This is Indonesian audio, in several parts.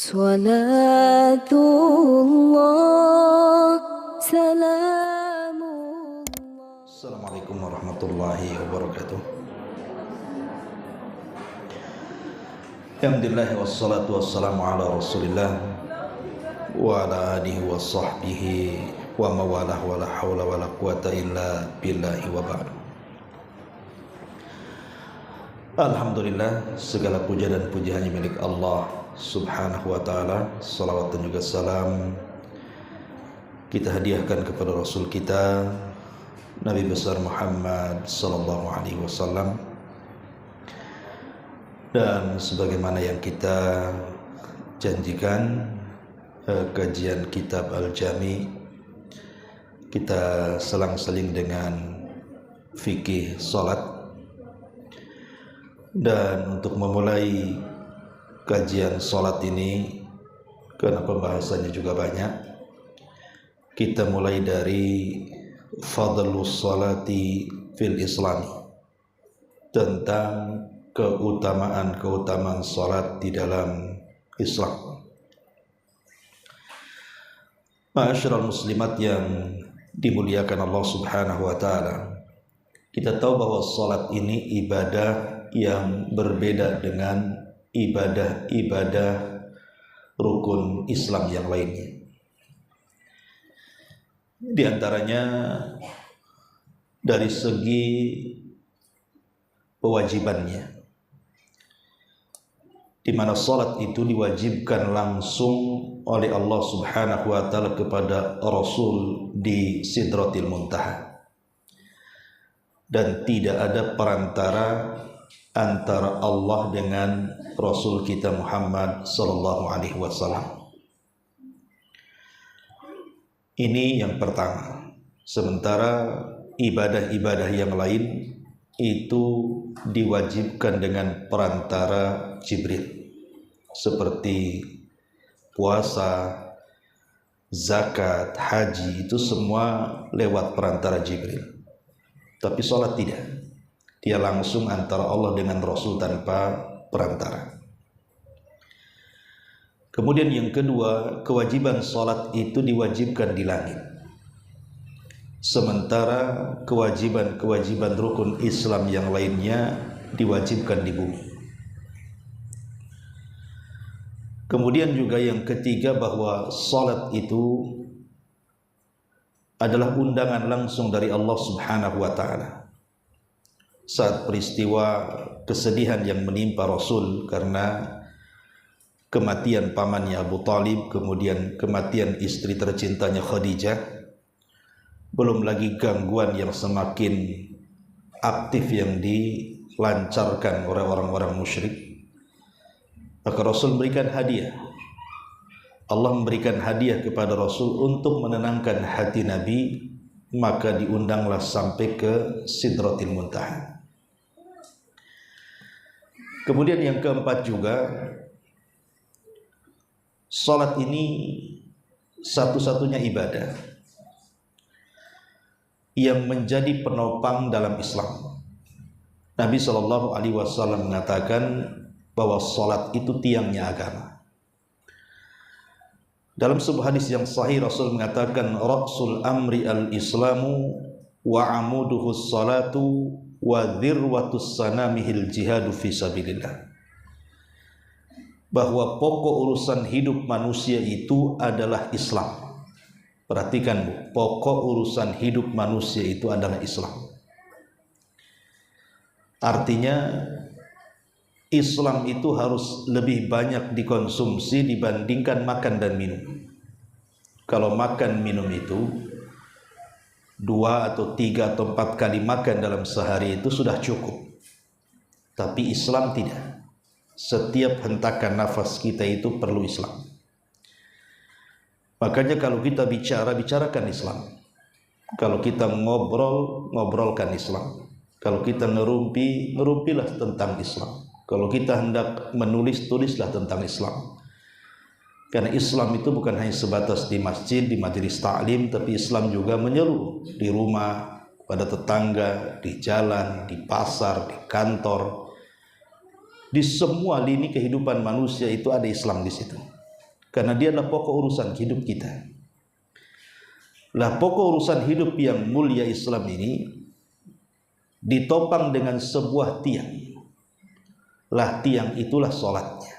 Salatullah, salamullah. Assalamualaikum warahmatullahi wabarakatuh. Alhamdulillah wassalatu wassalamu ala rasulillah wa ala alihi wa sahbihi wa mawalah wa la hawla wa la quwata illa billahi wa ba'du. Alhamdulillah, segala puja dan puji hanya milik Allah subhanahu wa ta'ala. Salawat dan juga salam kita hadiahkan kepada Rasul kita Nabi besar Muhammad sallallahu alaihi wasallam. Dan sebagaimana yang kita janjikan, kajian kitab Al-Jami kita selang-seling dengan fikih salat. Dan untuk memulai kajian salat ini, karena pembahasannya juga banyak, kita mulai dari fadlus salati fil islami, tentang keutamaan salat di dalam Islam. Ma'asyiral muslimat yang dimuliakan Allah subhanahu wa ta'ala, kita tahu bahwa salat ini ibadah yang berbeda dengan ibadah-ibadah rukun Islam yang lainnya. Di antaranya dari segi kewajibannya, di mana salat itu diwajibkan langsung oleh Allah Subhanahu wa taala kepada Rasul di Sidratil Muntaha, dan tidak ada perantara antara Allah dengan Rasul kita Muhammad sallallahu alaihi wasallam. Ini yang pertama. Sementara ibadah-ibadah yang lain itu diwajibkan dengan perantara Jibril, seperti puasa, zakat, haji, itu semua lewat perantara Jibril. Tapi salat tidak, dia langsung antara Allah dengan Rasul tanpa perantara. Kemudian yang kedua, kewajiban salat itu diwajibkan di langit, sementara kewajiban rukun Islam yang lainnya diwajibkan di bumi. Kemudian juga yang ketiga, bahwa salat itu adalah undangan langsung dari Allah Subhanahu wa ta'ala. Saat peristiwa kesedihan yang menimpa Rasul karena kematian pamannya Abu Talib, kemudian kematian istri tercintanya Khadijah, belum lagi gangguan yang semakin aktif yang dilancarkan oleh orang-orang musyrik, maka Rasul memberikan hadiah. Allah memberikan hadiah kepada Rasul untuk menenangkan hati Nabi, maka diundanglah sampai ke Sidratil Muntaha. Kemudian yang keempat juga, salat ini satu-satunya ibadah yang menjadi penopang dalam Islam. Nabi sallallahu alaihi wasallam mengatakan bahwa salat itu tiangnya agama. Dalam sebuah hadis yang sahih, Rasul mengatakan, ra'sul amri al-islamu wa amuduhu salatu wa dhirwatus sanamihil jihadu fi sabilillah. Bahwa pokok urusan hidup manusia itu adalah Islam. Perhatikan Bu, pokok urusan hidup manusia itu adalah Islam. Artinya Islam itu harus lebih banyak dikonsumsi dibandingkan makan dan minum. Kalau makan minum itu 2 atau 3 atau 4 kali makan dalam sehari itu sudah cukup. Tapi Islam tidak. Setiap hentakan nafas kita itu perlu Islam. Makanya kalau kita bicarakan Islam. Kalau kita ngobrolkan Islam. Kalau kita ngerumpilah tentang Islam. Kalau kita hendak tulislah tentang Islam. Karena Islam itu bukan hanya sebatas di masjid, di majelis ta'lim, tapi Islam juga menyeluruh di rumah, pada tetangga, di jalan, di pasar, di kantor. Di semua lini kehidupan manusia itu ada Islam di situ. karena dia adalah pokok urusan hidup kita. Lah pokok urusan hidup yang mulia Islam ini ditopang dengan sebuah tiang. Lah tiang itulah sholatnya.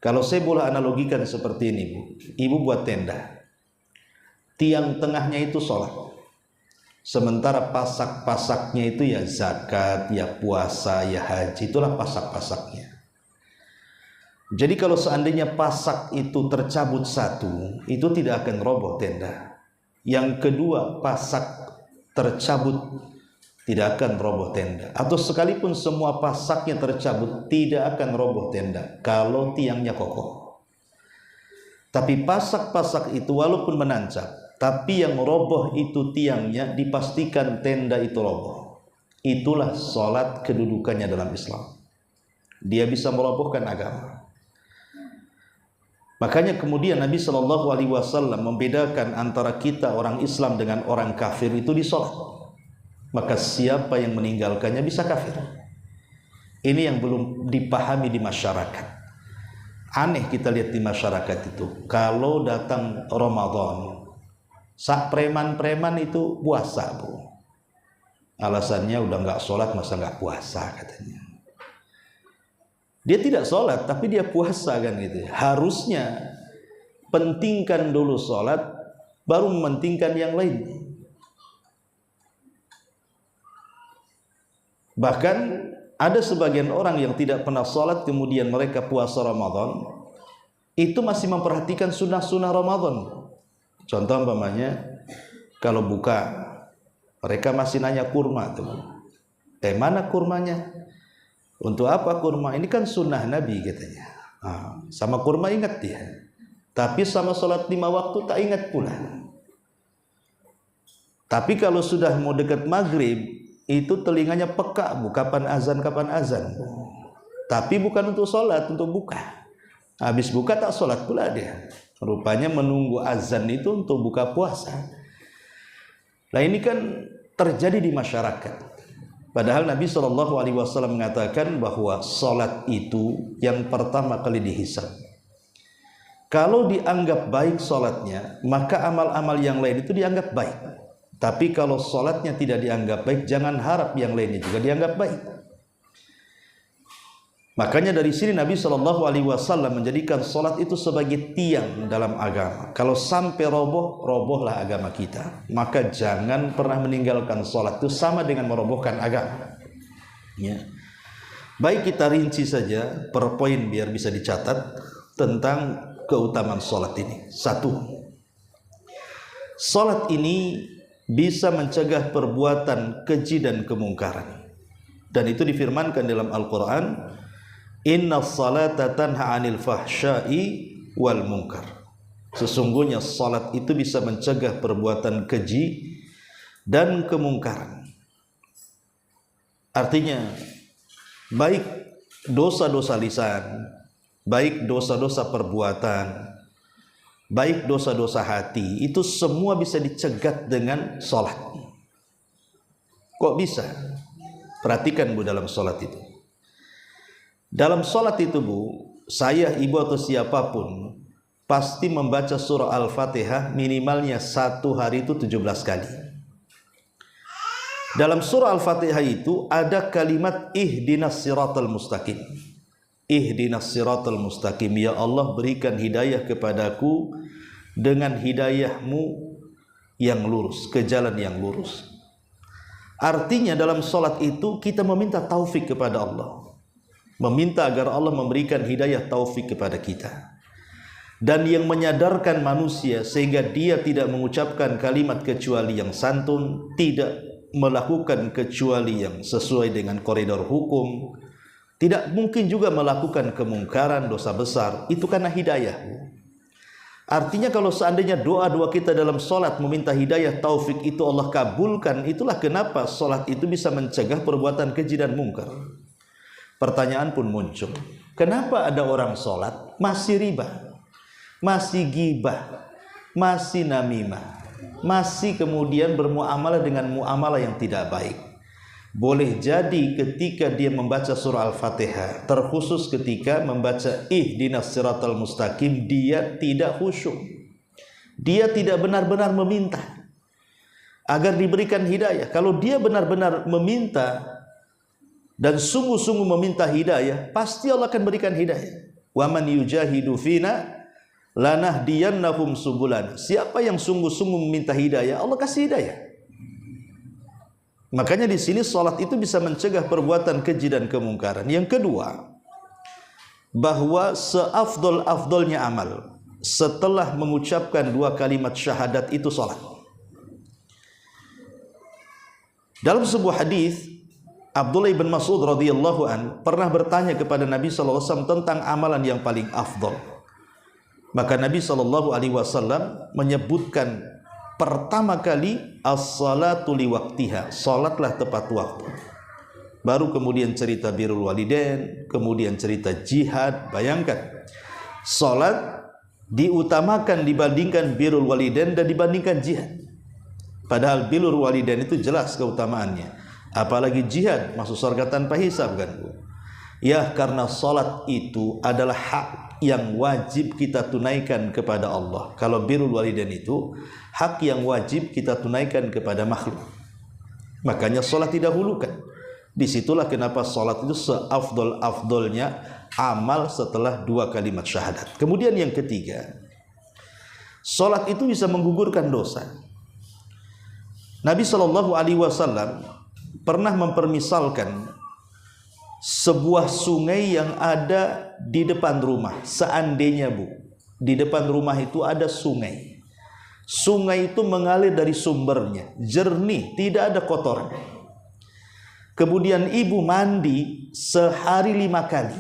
Kalau saya boleh analogikan seperti ini, Bu. Ibu buat tenda, tiang tengahnya itu sholat, sementara pasak-pasaknya itu ya zakat, ya puasa, ya haji. Itulah pasak-pasaknya. Jadi kalau seandainya pasak itu tercabut satu, itu tidak akan roboh tenda. Yang kedua, pasak tercabut, tidak akan roboh tenda. Atau sekalipun semua pasaknya tercabut, tidak akan roboh tenda kalau tiangnya kokoh. Tapi pasak-pasak itu walaupun menancap, tapi yang roboh itu tiangnya, dipastikan tenda itu roboh. Itulah sholat kedudukannya dalam Islam. Dia bisa merobohkan agama. Makanya kemudian Nabi SAW membedakan antara kita orang Islam dengan orang kafir itu di sholat. Maka siapa yang meninggalkannya bisa kafir. Ini yang belum dipahami di masyarakat. Aneh kita lihat di masyarakat itu, kalau datang Ramadan, sak preman-preman itu puasa, Bu. Alasannya udah nggak sholat masa nggak puasa katanya. Dia tidak sholat tapi dia puasa kan gitu. Harusnya pentingkan dulu sholat, baru mementingkan yang lain. Bahkan ada sebagian orang yang tidak pernah sholat kemudian mereka puasa Ramadan, itu masih memperhatikan sunnah-sunnah Ramadan. Contoh umpamanya kalau buka, mereka masih nanya kurma tuh. Mana kurmanya? Untuk apa kurma? Ini kan sunnah Nabi katanya. Sama kurma ingat dia, tapi sama sholat 5 waktu tak ingat pula. Tapi kalau sudah mau dekat maghrib, itu telinganya peka, Bu, kapan azan. Tapi bukan untuk sholat, untuk buka. Habis buka tak sholat pula dia. Rupanya menunggu azan itu untuk buka puasa. Nah ini kan terjadi di masyarakat. Padahal Nabi SAW mengatakan bahwa sholat itu yang pertama kali dihisab. Kalau dianggap baik sholatnya, maka amal-amal yang lain itu dianggap baik. Tapi kalau sholatnya tidak dianggap baik, jangan harap yang lainnya juga dianggap baik. Makanya dari sini Nabi SAW menjadikan sholat itu sebagai tiang dalam agama. Kalau sampai robohlah agama kita. Maka jangan pernah meninggalkan sholat, itu sama dengan merobohkan agama. Ya. Baik, kita rinci saja per poin biar bisa dicatat tentang keutamaan sholat ini. 1. Sholat ini bisa mencegah perbuatan keji dan kemungkaran. Dan itu difirmankan dalam Al-Quran, Inna salata tanha anil fahsyai wal munkar. Sesungguhnya salat itu bisa mencegah perbuatan keji dan kemungkaran. Artinya baik dosa-dosa lisan, baik dosa-dosa perbuatan, baik dosa-dosa hati, itu semua bisa dicegat dengan salat. Kok bisa? Perhatikan, Bu, dalam salat itu. Dalam sholat itu, Bu, saya, ibu atau siapapun pasti membaca surah Al-Fatihah minimalnya 1 hari itu 17 kali. Dalam surah Al-Fatihah itu ada kalimat ihdinas siratal mustaqim. Ihdinas siratal mustaqim, ya Allah berikan hidayah kepadaku dengan hidayahmu yang lurus, ke jalan yang lurus. Artinya dalam sholat itu kita meminta taufik kepada Allah, meminta agar Allah memberikan hidayah taufik kepada kita. Dan yang menyadarkan manusia sehingga dia tidak mengucapkan kalimat kecuali yang santun, tidak melakukan kecuali yang sesuai dengan koridor hukum, tidak mungkin juga melakukan kemungkaran, dosa besar, itu karena hidayah. Artinya kalau seandainya doa-doa kita dalam sholat meminta hidayah taufik itu Allah kabulkan, itulah kenapa sholat itu bisa mencegah perbuatan keji dan mungkar. Pertanyaan pun muncul, kenapa ada orang sholat masih riba, masih gibah, masih namimah, masih kemudian bermuamalah dengan muamalah yang tidak baik? Boleh jadi ketika dia membaca surah Al-Fatihah, terkhusus ketika membaca ihdinas siratal mustaqim, dia tidak khusyuk. Dia tidak benar-benar meminta agar diberikan hidayah. Kalau dia benar-benar meminta dan sungguh-sungguh meminta hidayah, pasti Allah akan berikan hidayah. Wa man yujahidu fina lanahdiyannahum subulana. Siapa yang sungguh-sungguh meminta hidayah, Allah kasih hidayah. Makanya di sini salat itu bisa mencegah perbuatan keji dan kemungkaran. Yang kedua, bahwa seafdol-afdolnya amal setelah mengucapkan 2 kalimat syahadat itu salat. Dalam sebuah hadis, Abdullah bin Mas'ud radhiyallahu an pernah bertanya kepada Nabi sallallahu alaihi wasallam tentang amalan yang paling afdol. Maka Nabi sallallahu alaihi wasallam menyebutkan pertama kali as-salatu liwaqtiha, salatlah tepat waktu. Baru kemudian cerita birrul walidain, kemudian cerita jihad. Bayangkan, salat diutamakan dibandingkan birrul walidain dan dibandingkan jihad. Padahal birrul walidain itu jelas keutamaannya. Apalagi jihad, masuk surga tanpa hisab kan, Bu? Ya, karena salat itu adalah hak yang wajib kita tunaikan kepada Allah. Kalau birrul walidain itu hak yang wajib kita tunaikan kepada makhluk. Makanya salat didahulukan. Disitulah kenapa salat itu seafdol-afdolnya amal setelah 2 kalimat syahadat. Kemudian yang ketiga, salat itu bisa menggugurkan dosa. Nabi sallallahu alaihi wasallam pernah mempermisalkan sebuah sungai yang ada di depan rumah. Seandainya, Bu, di depan rumah itu ada sungai. Sungai itu mengalir dari sumbernya, jernih, tidak ada kotoran. Kemudian ibu mandi sehari 5 kali.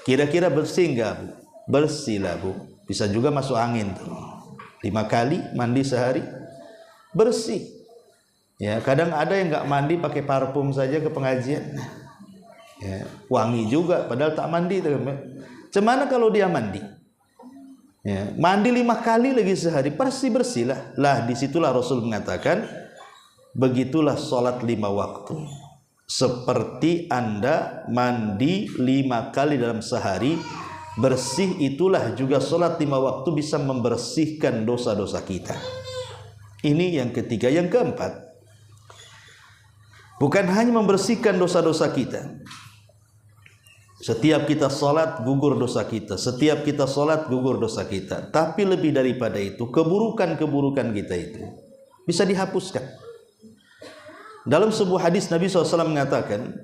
Kira-kira bersih enggak, Bu? Bersih lah, Bu. Bisa juga masuk angin tuh. 5 kali mandi sehari, bersih. Ya, kadang ada yang enggak mandi pakai parfum saja ke pengajian. Ya, wangi juga padahal tak mandi. Cemana kalau dia mandi? Ya, mandi 5 kali lagi sehari, bersih lah. Lah disitulah Rasul mengatakan, begitulah salat 5 waktu. Seperti Anda mandi 5 kali dalam sehari, bersih itulah juga salat 5 waktu bisa membersihkan dosa-dosa kita. Ini yang ketiga. Yang keempat, bukan hanya membersihkan dosa-dosa kita. Setiap kita salat gugur dosa kita. Setiap kita salat gugur dosa kita. Tapi lebih daripada itu, keburukan-keburukan kita itu bisa dihapuskan. Dalam sebuah hadis Nabi SAW mengatakan,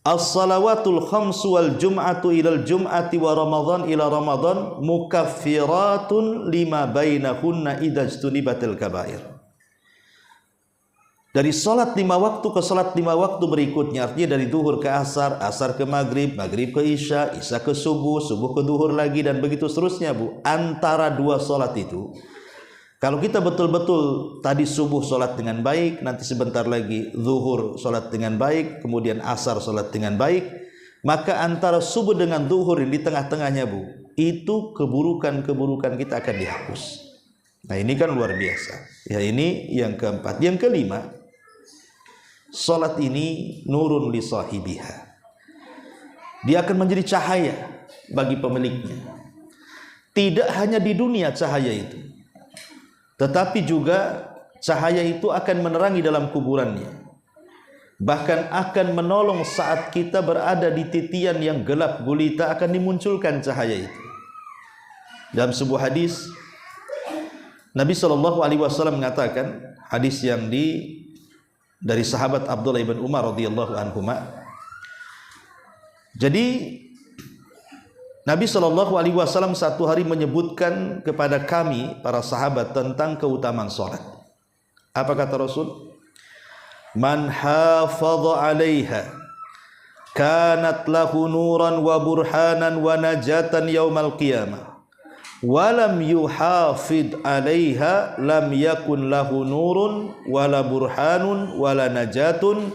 as-salawatul khamsu wal jum'atu ilal jum'ati wa ramadhan ila ramadhan mukaffiratun lima bainahunna idza ijtunibatil kabair. Dari salat 5 waktu ke salat 5 waktu berikutnya, artinya dari zuhur ke asar, asar ke maghrib, maghrib ke isya, isya ke subuh, subuh ke zuhur lagi, dan begitu seterusnya, Bu. Antara 2 salat itu, kalau kita betul-betul tadi subuh salat dengan baik, nanti sebentar lagi zuhur salat dengan baik, kemudian asar salat dengan baik, maka antara subuh dengan zuhur di tengah-tengahnya, Bu, itu keburukan-keburukan kita akan dihapus. Nah, ini kan luar biasa. Ya, ini yang keempat. Yang kelima, salat ini nurun li sahibiha. Dia akan menjadi cahaya bagi pemiliknya. Tidak hanya di dunia cahaya itu, tetapi juga cahaya itu akan menerangi dalam kuburannya. Bahkan akan menolong saat kita berada di titian yang gelap gulita, akan dimunculkan cahaya itu. Dalam sebuah hadis, Nabi SAW mengatakan, hadis yang dari sahabat Abdullah bin Umar radhiyallahu anhuma. Jadi Nabi SAW satu hari menyebutkan kepada kami para sahabat tentang keutamaan salat. Apa kata Rasul? Man hafadha 'alaiha kanat lahu nuran wa burhanan wa najatan yaumal qiyamah. Walam yuhafid 'alaiha lam yakun lahu nurun wala burhanun wala najatun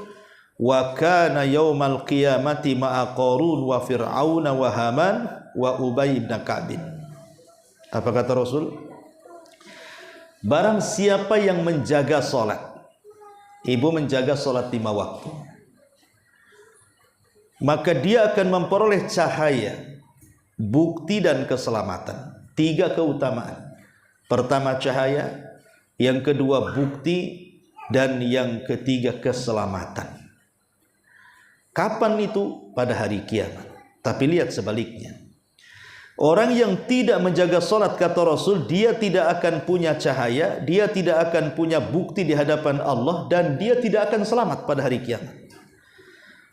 wa kana yaumal qiyamati ma'a Qarun wa Fir'auna wa Haman wa Ubay bin Ka'b. Apa kata Rasul? Barang siapa yang menjaga salat, ibu menjaga sholat 5 waktu, maka dia akan memperoleh cahaya, bukti dan keselamatan. 3 keutamaan. Pertama cahaya, yang kedua bukti, dan yang ketiga keselamatan. Kapan itu? Pada hari kiamat. Tapi lihat sebaliknya. Orang yang tidak menjaga sholat, kata Rasul, dia tidak akan punya cahaya, dia tidak akan punya bukti di hadapan Allah, dan dia tidak akan selamat pada hari kiamat.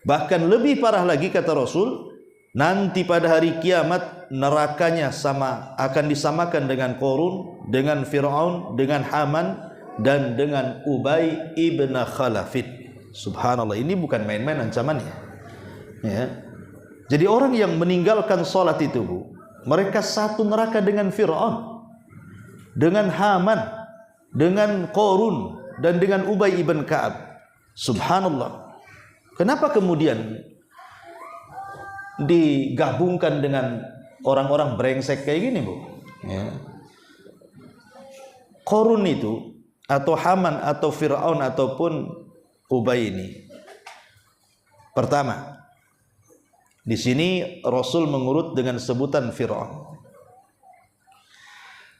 Bahkan lebih parah lagi, kata Rasul, nanti pada hari kiamat nerakanya akan disamakan dengan Qarun, dengan Fir'aun, dengan Haman, dan dengan Ubay ibn Khalafid. Subhanallah, ini bukan main-main ancamannya. Ya. Jadi orang yang meninggalkan sholat itu, Bu, mereka satu neraka dengan Fir'aun, dengan Haman, dengan Qarun, dan dengan Ubay ibn Ka'ab. Subhanallah. Kenapa kemudian digabungkan dengan orang-orang brengsek kayak gini, Bu? Ya. Qarun itu, atau Haman, atau Fir'aun, ataupun Ubay ini, pertama, di sini Rasul mengurut dengan sebutan Fir'aun.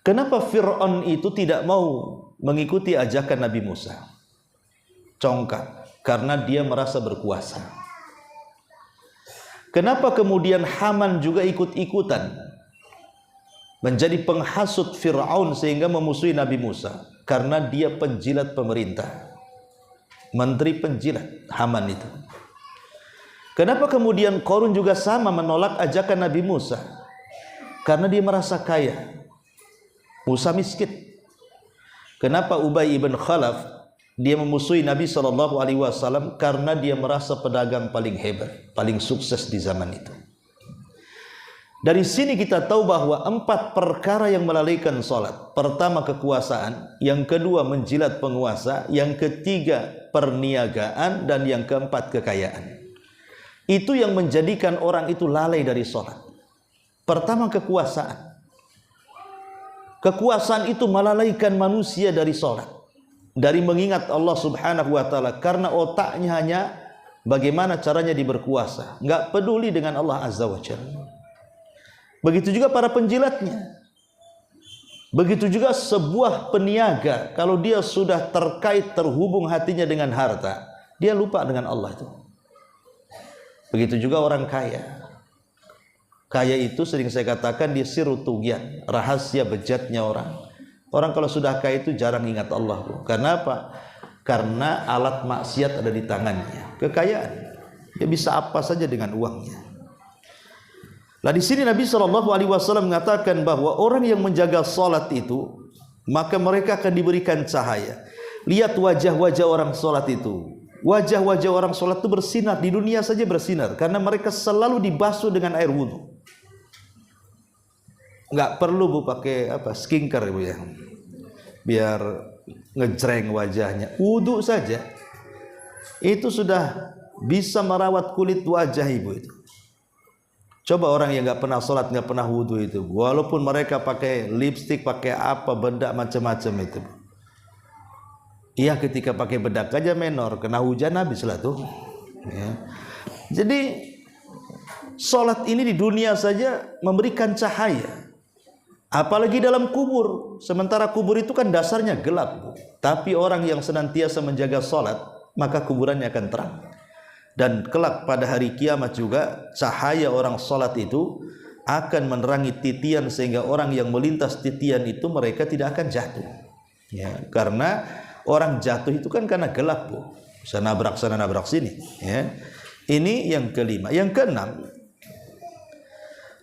Kenapa Fir'aun itu tidak mau mengikuti ajakan Nabi Musa? Congkak, karena dia merasa berkuasa. Kenapa kemudian Haman juga ikut-ikutan menjadi penghasut Fir'aun sehingga memusuhi Nabi Musa? Karena dia penjilat pemerintah, menteri penjilat, Haman itu. Kenapa kemudian Qarun juga sama menolak ajakan Nabi Musa? Karena dia merasa kaya, Musa miskin. Kenapa Ubay ibn Khalaf dia memusuhi Nabi SAW? Karena dia merasa pedagang paling hebat, paling sukses di zaman itu. Dari sini kita tahu bahwa 4 perkara yang melalaikan sholat. Pertama kekuasaan, yang kedua menjilat penguasa, yang ketiga perniagaan, dan yang keempat kekayaan. Itu yang menjadikan orang itu lalai dari sholat. Pertama kekuasaan. Kekuasaan itu melalaikan manusia dari sholat, dari mengingat Allah Subhanahu wa ta'ala, karena otaknya hanya bagaimana caranya berkuasa, nggak peduli dengan Allah Azza wa Jalla. Begitu juga para penjilatnya. Begitu juga sebuah peniaga, kalau dia sudah terhubung hatinya dengan harta, dia lupa dengan Allah itu. Begitu juga orang kaya. Kaya itu sering saya katakan dia sirru tughyan, rahasia bejatnya orang. Orang kalau sudah kaya itu jarang ingat Allah. Karena apa? Karena alat maksiat ada di tangannya. Kekayaan. Dia bisa apa saja dengan uangnya. Nah, di sini Nabi SAW mengatakan bahwa orang yang menjaga salat itu, maka mereka akan diberikan cahaya. Lihat wajah-wajah orang salat itu. Wajah-wajah orang salat itu bersinar, di dunia saja bersinar, karena mereka selalu dibasuh dengan air wudhu. Nggak perlu, Bu, pakai skincare, Bu, ya, biar ngejreng wajahnya. Wudhu saja itu sudah bisa merawat kulit wajah Ibu itu. Coba orang yang nggak pernah sholat, nggak pernah wudhu itu, walaupun mereka pakai lipstik, pakai apa benda macam-macam itu, iya, ketika pakai bedak aja menor, kena hujan habislah tuh. Ya. Jadi sholat ini di dunia saja memberikan cahaya, apalagi dalam kubur. Sementara kubur itu kan dasarnya gelap, tapi orang yang senantiasa menjaga sholat, maka kuburannya akan terang. Dan kelak pada hari kiamat juga cahaya orang sholat itu akan menerangi titian, sehingga orang yang melintas titian itu mereka tidak akan jatuh. Ya, karena orang jatuh itu kan karena gelap, Bu. Bisa nabrak sana nabrak sini. Ya. Ini yang kelima. Yang keenam,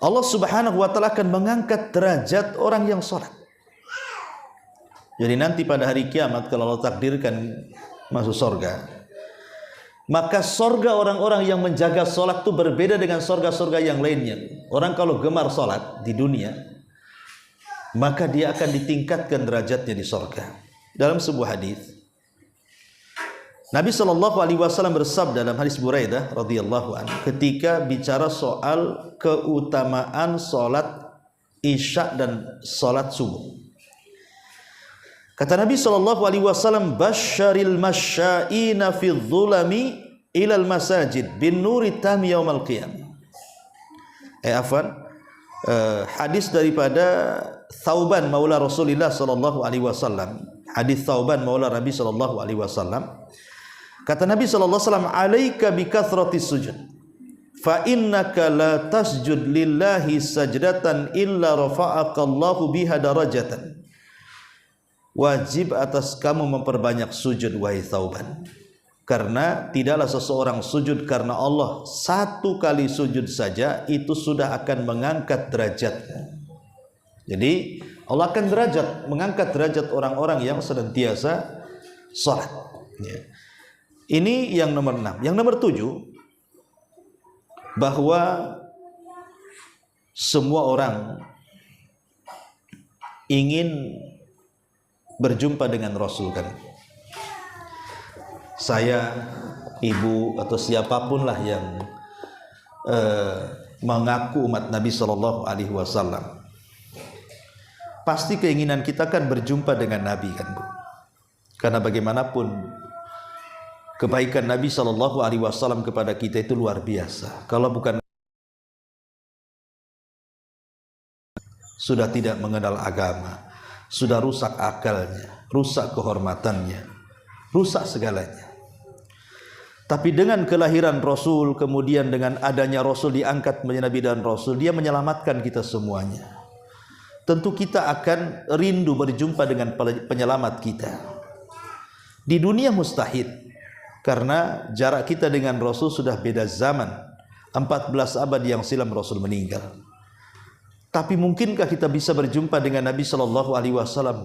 Allah Subhanahu wa ta'ala akan mengangkat derajat orang yang sholat. Jadi nanti pada hari kiamat kalau Allah takdirkan masuk surga, maka sorga orang-orang yang menjaga sholat itu berbeda dengan sorga-sorga yang lainnya. Orang kalau gemar sholat di dunia, maka dia akan ditingkatkan derajatnya di sorga. Dalam sebuah hadis, Nabi SAW bersabda dalam hadis Buraidah radhiyallahu anhu, ketika bicara soal keutamaan sholat isya dan sholat subuh. Kata Nabi SAW, basyaril masya'ina fi dhulami ilal masajid bin nuri tami yaumal qiyamah. Hadis daripada Thauban maula Rasulullah SAW. Hadis Thauban maula Nabi SAW. Kata Nabi SAW, alaika bi kathratis sujud, fa innaka la tasjud lillahi sajdatan illa rafa'aka Allahu biha darajatan. Wajib atas kamu memperbanyak sujud, wahai Thauban, karena tidaklah seseorang sujud karena Allah satu kali sujud saja itu sudah akan mengangkat derajatnya. Jadi Allah akan mengangkat derajat orang-orang yang senantiasa salat. Ini yang nomor 6. Yang nomor 7, bahwa semua orang ingin berjumpa dengan Rasul kan. Saya, ibu atau siapapun lah yang mengaku umat Nabi SAW, pasti keinginan kita kan berjumpa dengan Nabi kan, Bu. Karena bagaimanapun kebaikan Nabi SAW kepada kita itu luar biasa. Kalau bukan, sudah tidak mengenal agama, sudah rusak akalnya, rusak kehormatannya, rusak segalanya. Tapi dengan kelahiran Rasul, kemudian dengan adanya Rasul diangkat menjadi Nabi dan Rasul, dia menyelamatkan kita semuanya. Tentu kita akan rindu berjumpa dengan penyelamat kita. Di dunia mustahil, karena jarak kita dengan Rasul sudah beda zaman. 14 abad yang silam Rasul meninggal. Tapi mungkinkah kita bisa berjumpa dengan Nabi SAW?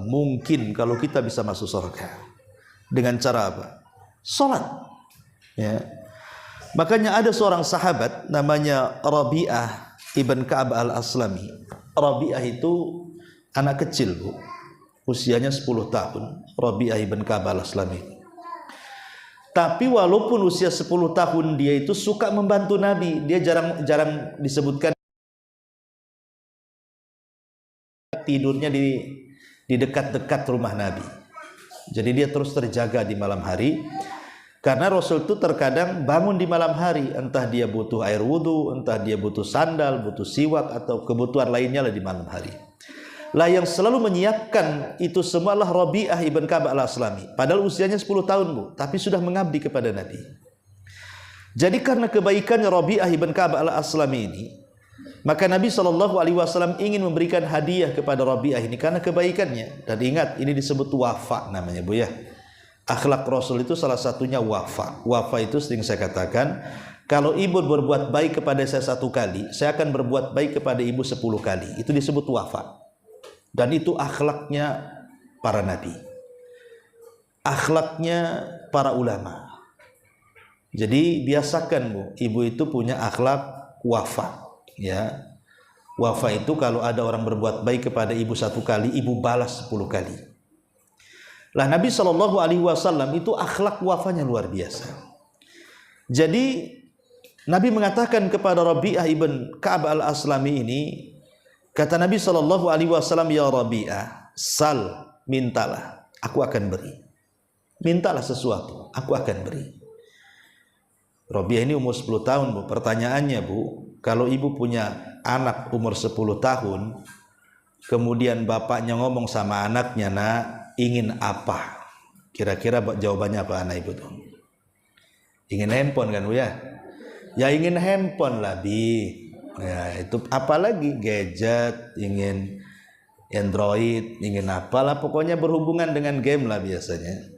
Mungkin, kalau kita bisa masuk surga. Dengan cara apa? Salat. Ya. Makanya ada seorang sahabat namanya Rabi'ah ibn Ka'ab al-Aslami. Rabi'ah itu anak kecil, Bu. Usianya 10 tahun. Rabi'ah ibn Ka'ab al-Aslami. Tapi walaupun usia 10 tahun, dia itu suka membantu Nabi. Dia jarang disebutkan tidurnya di dekat-dekat rumah Nabi. Jadi dia terus terjaga di malam hari, karena Rasul itu terkadang bangun di malam hari, entah dia butuh air wudhu, entah dia butuh sandal, butuh siwak, atau kebutuhan lainnya lah di malam hari. Lah yang selalu menyiapkan itu semua adalah Rabi'ah ibn Ka'ab al-Aslami. Padahal usianya 10 tahun, Bu, tapi sudah mengabdi kepada Nabi. Jadi karena kebaikannya Rabi'ah ibn Ka'ab al-Aslami ini, maka Nabi SAW ingin memberikan hadiah kepada Rabi'ah ini karena kebaikannya. Dan ingat, ini disebut wafa namanya, Bu, ya. Akhlak Rasul itu salah satunya wafa. Wafa itu sering saya katakan, kalau ibu berbuat baik kepada saya 1 kali, saya akan berbuat baik kepada ibu 10 kali. Itu disebut wafa. Dan itu akhlaknya para nabi, akhlaknya para ulama. Jadi biasakan, Bu, ibu itu punya akhlak wafa. Ya, wafa itu kalau ada orang berbuat baik kepada ibu 1 kali, ibu balas 10 kali. Lah Nabi SAW itu akhlak wafanya luar biasa. Jadi Nabi mengatakan kepada Rabi'ah ibn Ka'ab al-Aslami ini, kata Nabi SAW, ya Rabi'ah, sal, mintalah, aku akan beri. Mintalah sesuatu, aku akan beri. Rabi'ah ini umur 10 tahun, Bu. Pertanyaannya, Bu, kalau ibu punya anak umur 10 tahun, kemudian bapaknya ngomong sama anaknya, nak, ingin apa? Kira-kira jawabannya apa anak ibu tuh? Ingin handphone kan, Bu, ya? Ya ingin handphone lah, Bi. Ya, itu apalagi gadget, ingin Android, ingin apalah, pokoknya berhubungan dengan game lah biasanya.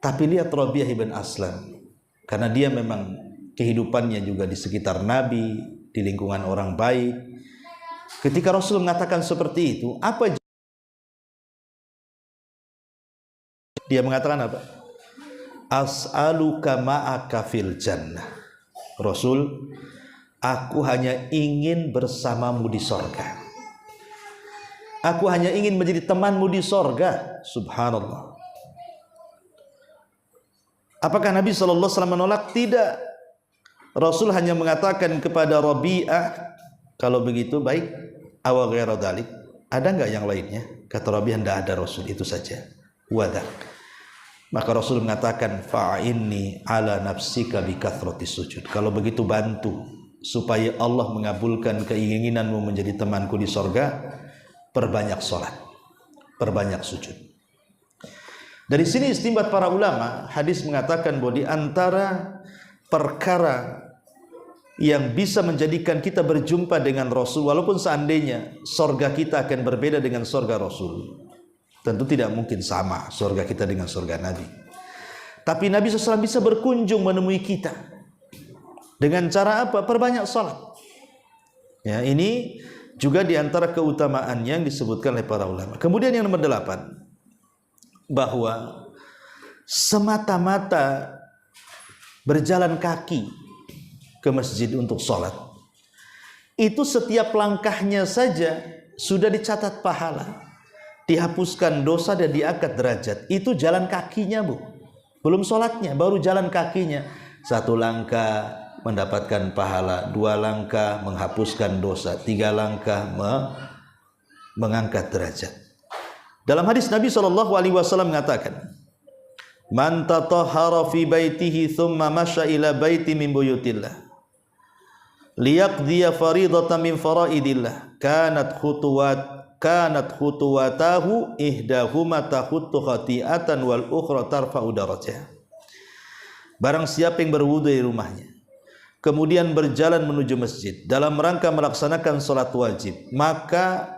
Tapi lihat Rabi'ah ibn Aslam, karena dia memang kehidupannya juga di sekitar Nabi, di lingkungan orang baik. Ketika Rasul mengatakan seperti itu, apa dia mengatakan apa? As'aluka ma'aka fil jannah. Rasul, aku hanya ingin bersamamu di sorga. Aku hanya ingin menjadi temanmu di sorga. Subhanallah. Apakah Nabi SAW menolak? Tidak. Rasul hanya mengatakan kepada Rabi'ah, kalau begitu baik, awa ghaira dzalik, ada enggak yang lainnya? Kata Rabi'ah, tidak ada Rasul, itu saja. Wadak. Maka Rasul mengatakan, fa'inni ala nafsika bi kathratis sujud. Kalau begitu bantu supaya Allah mengabulkan keinginanmu menjadi temanku di sorga, perbanyak sholat, perbanyak sujud. Dari sini istinbat para ulama, hadis mengatakan bahwa di antara perkara yang bisa menjadikan kita berjumpa dengan Rasul, walaupun seandainya sorga kita akan berbeda dengan sorga Rasul, tentu tidak mungkin sama sorga kita dengan sorga Nabi. Tapi Nabi SAW bisa berkunjung menemui kita. Dengan cara apa? Perbanyak salat. Ya, ini juga diantara keutamaan yang disebutkan oleh para ulama. Kemudian yang nomor 8, bahwa semata-mata berjalan kaki ke masjid untuk salat, itu setiap langkahnya saja sudah dicatat pahala, dihapuskan dosa dan diangkat derajat. Itu jalan kakinya, Bu. Belum sholatnya, baru jalan kakinya. 1 langkah mendapatkan pahala, 2 langkah menghapuskan dosa, 3 langkah mengangkat derajat. Dalam hadis Nabi SAW mengatakan, man tatahhara fi baitihi thumma masya ila baiti min buyutillah liyaqdiya faridatan min faraidillah kanat khutuwatahu ihdahuma tahuttu khati'atan wal ukhra tarfa'u darajah. Barang siapa yang berwudu di rumahnya, kemudian berjalan menuju masjid dalam rangka melaksanakan salat wajib, maka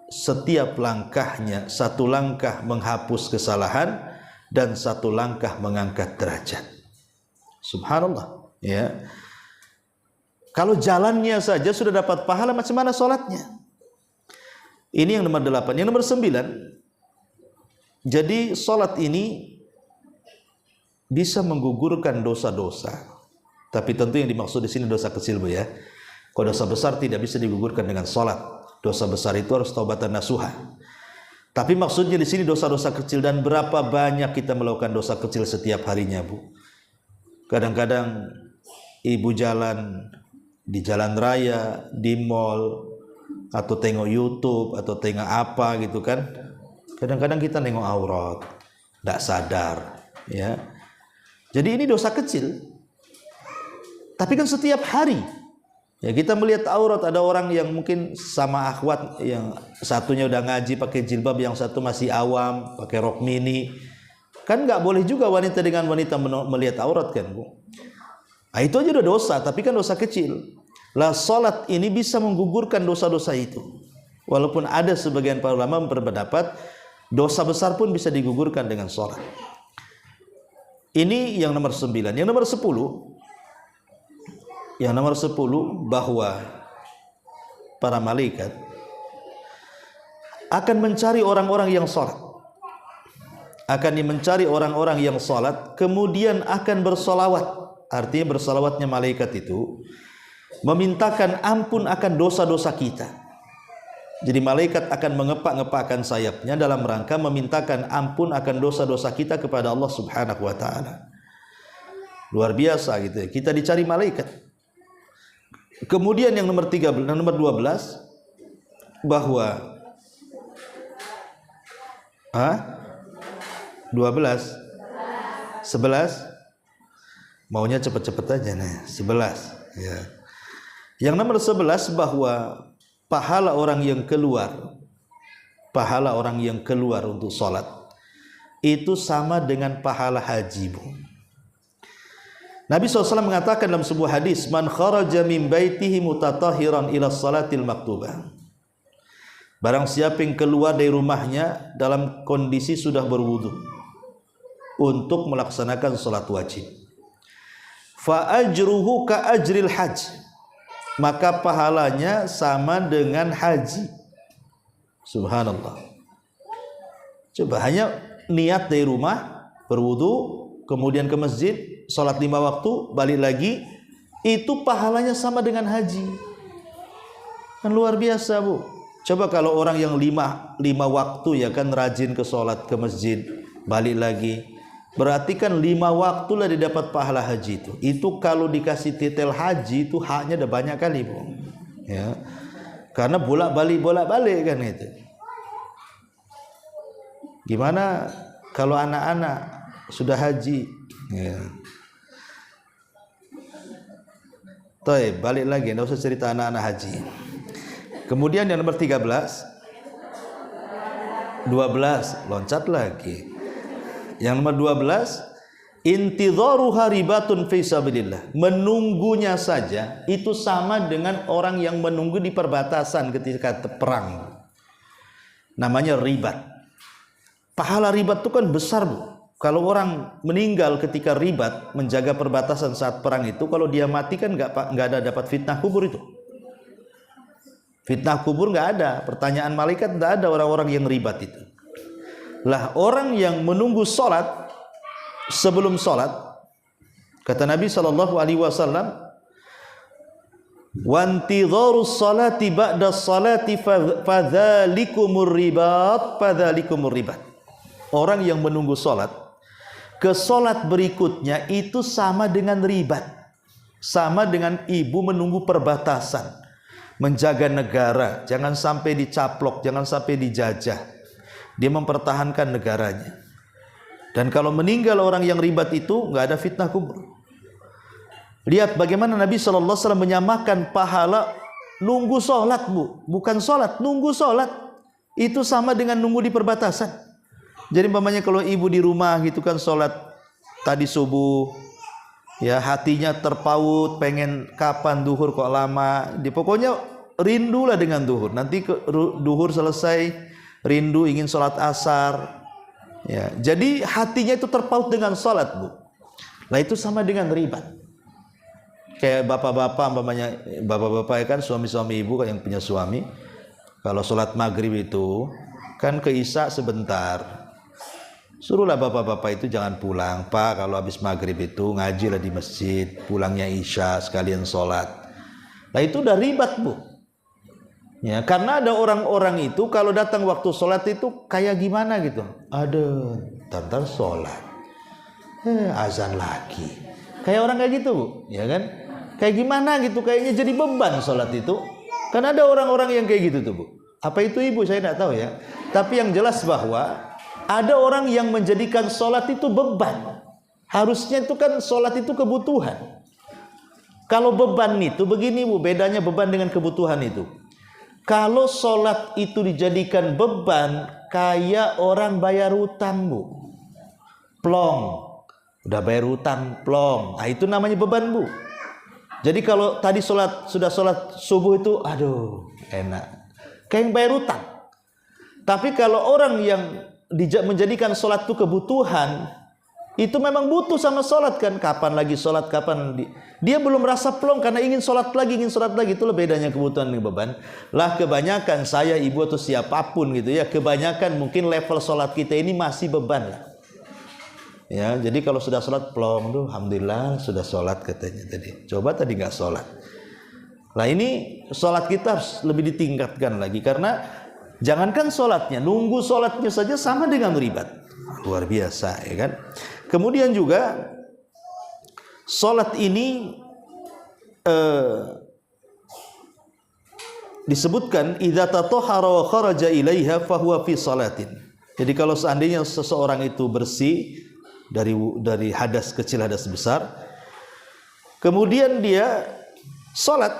setiap langkahnya 1 langkah menghapus kesalahan dan 1 langkah mengangkat derajat. Subhanallah, ya. Kalau jalannya saja sudah dapat pahala, macam mana salatnya? Ini yang nomor 8. Yang nomor 9, jadi salat ini bisa menggugurkan dosa-dosa. Tapi tentu yang dimaksud di sini dosa kecil, Bu, ya. Kalau dosa besar tidak bisa digugurkan dengan salat. Dosa besar itu harus taubatan nasuha. Tapi maksudnya di sini dosa-dosa kecil, dan berapa banyak kita melakukan dosa kecil setiap harinya, Bu. Kadang-kadang ibu jalan di jalan raya, di mall, atau tengok YouTube, atau tengok apa gitu kan. Kadang-kadang kita nengok aurat, tidak sadar, ya. Jadi ini dosa kecil. Tapi kan setiap hari, ya, kita melihat aurat. Ada orang yang mungkin sama akhwat, yang satunya udah ngaji pakai jilbab, yang satu masih awam pakai rok mini. Kan nggak boleh juga wanita dengan wanita melihat aurat, kan, Bu. Nah, itu aja udah dosa, tapi kan dosa kecil. Lah, salat ini bisa menggugurkan dosa-dosa itu. Walaupun ada sebagian para ulama berpendapat dosa besar pun bisa digugurkan dengan salat. Ini yang nomor 9. Yang nomor 10, bahwa para malaikat akan mencari orang-orang yang salat. Akan mencari orang-orang yang salat, kemudian akan bersolawat. Artinya bersolawatnya malaikat itu memintakan ampun akan dosa-dosa kita. Jadi malaikat akan mengepak-ngepakkan sayapnya dalam rangka memintakan ampun akan dosa-dosa kita kepada Allah Subhanahu wa taala. Luar biasa gitu ya. Kita dicari malaikat. Kemudian yang nomor 13 dan nomor 12, bahwa 12 11 maunya cepet-cepet aja nih. 11, ya. Yang nomor 11, bahwa pahala orang yang keluar untuk sholat itu sama dengan pahala haji, Bu. Nabi SAW mengatakan dalam sebuah hadis, man kharaja min baitihi mutatahiran ila salatil maktubah. Barang siapa yang keluar dari rumahnya dalam kondisi sudah berwudu untuk melaksanakan salat wajib, fa ajruhu ka ajril hajj, maka pahalanya sama dengan haji. Subhanallah. Coba hanya niat dari rumah, berwudu, kemudian ke masjid, sholat 5 waktu, balik lagi, itu pahalanya sama dengan haji. Kan luar biasa, Bu. Coba kalau orang yang 5 waktu, ya kan, rajin ke sholat, ke masjid, balik lagi, berarti kan 5 waktu lah didapat pahala haji itu. Itu kalau dikasih titel haji itu haknya udah banyak kali, Bu. Ya. Karena bolak-balik kan itu. Gimana kalau anak-anak sudah haji? Ya. Toh, balik lagi, enggak usah cerita anak-anak haji. Kemudian yang nomor 13, 12, loncat lagi. Yang nomor 12, intidharuha ribatun fi sabilillah. Menunggunya saja itu sama dengan orang yang menunggu di perbatasan ketika perang. Namanya ribat. Pahala ribat itu kan besar, Bu. Kalau orang meninggal ketika ribat menjaga perbatasan saat perang itu, kalau dia mati kan nggak ada dapat fitnah kubur itu. Fitnah kubur nggak ada, pertanyaan malaikat nggak ada orang-orang yang ribat itu. Lah orang yang menunggu sholat sebelum sholat, kata Nabi SAW, wantidharus salati ba'da salati fadzalikumur ribat. Orang yang menunggu sholat ke sholat berikutnya itu sama dengan ribat, sama dengan ibu menunggu perbatasan, menjaga negara, jangan sampai dicaplok, jangan sampai dijajah. Dia mempertahankan negaranya. Dan kalau meninggal orang yang ribat itu nggak ada fitnah kubur. Lihat bagaimana Nabi SAW menyamakan pahala nunggu sholat, Bu, bukan sholat, nunggu sholat itu sama dengan nunggu di perbatasan. Jadi umpamanya kalau ibu di rumah gitu kan sholat tadi subuh, ya hatinya terpaut, pengen kapan duhur kok lama, pokoknya rindulah dengan duhur. Nanti duhur selesai, rindu ingin sholat asar. Ya, jadi hatinya itu terpaut dengan sholat, Bu. Nah itu sama dengan ribat. Kayak bapak-bapak, umpamanya bapak-bapak ya kan, suami-suami ibu yang punya suami, kalau sholat maghrib itu kan ke isya sebentar. Suruhlah bapak-bapak itu jangan pulang, Pak, kalau habis maghrib itu ngajilah di masjid, pulangnya isya sekalian sholat. Nah itu udah ribat, Bu. Ya, karena ada orang-orang itu kalau datang waktu sholat itu kayak gimana gitu. Aduh, ntar sholat, azan lagi. Kayak orang kayak gitu, Bu, ya kan? Kayak gimana gitu, kayaknya jadi beban sholat itu. Kan ada orang-orang yang kayak gitu tuh, Bu. Apa itu ibu saya tidak tahu ya. Tapi yang jelas bahwa ada orang yang menjadikan sholat itu beban. Harusnya itu kan sholat itu kebutuhan. Kalau beban itu begini, Bu, bedanya beban dengan kebutuhan itu. Kalau sholat itu dijadikan beban, kayak orang bayar utang, Bu. Plong, udah bayar utang, plong. Nah itu namanya beban, Bu. Jadi kalau tadi sudah sholat subuh itu, aduh enak, kayak yang bayar utang. Tapi kalau orang yang menjadikan sholat itu kebutuhan, itu memang butuh sama sholat kan. Kapan lagi sholat, dia belum merasa plong karena ingin sholat lagi. Itulah bedanya kebutuhan dengan beban. Lah kebanyakan saya, ibu atau siapapun gitu ya, kebanyakan mungkin level sholat kita ini masih beban lah. Ya, jadi kalau sudah sholat plong, tuh alhamdulillah sudah sholat katanya tadi. Coba tadi nggak sholat. Nah ini sholat kita harus lebih ditingkatkan lagi, karena jangankan sholatnya, nunggu sholatnya saja sama dengan ribat. Luar biasa, ya kan? Kemudian juga sholat ini disebutkan idza tatahhara wa kharaja ilaiha fahuwa fi shalatin. Jadi kalau seandainya seseorang itu bersih dari hadas kecil, hadas besar, kemudian dia sholat,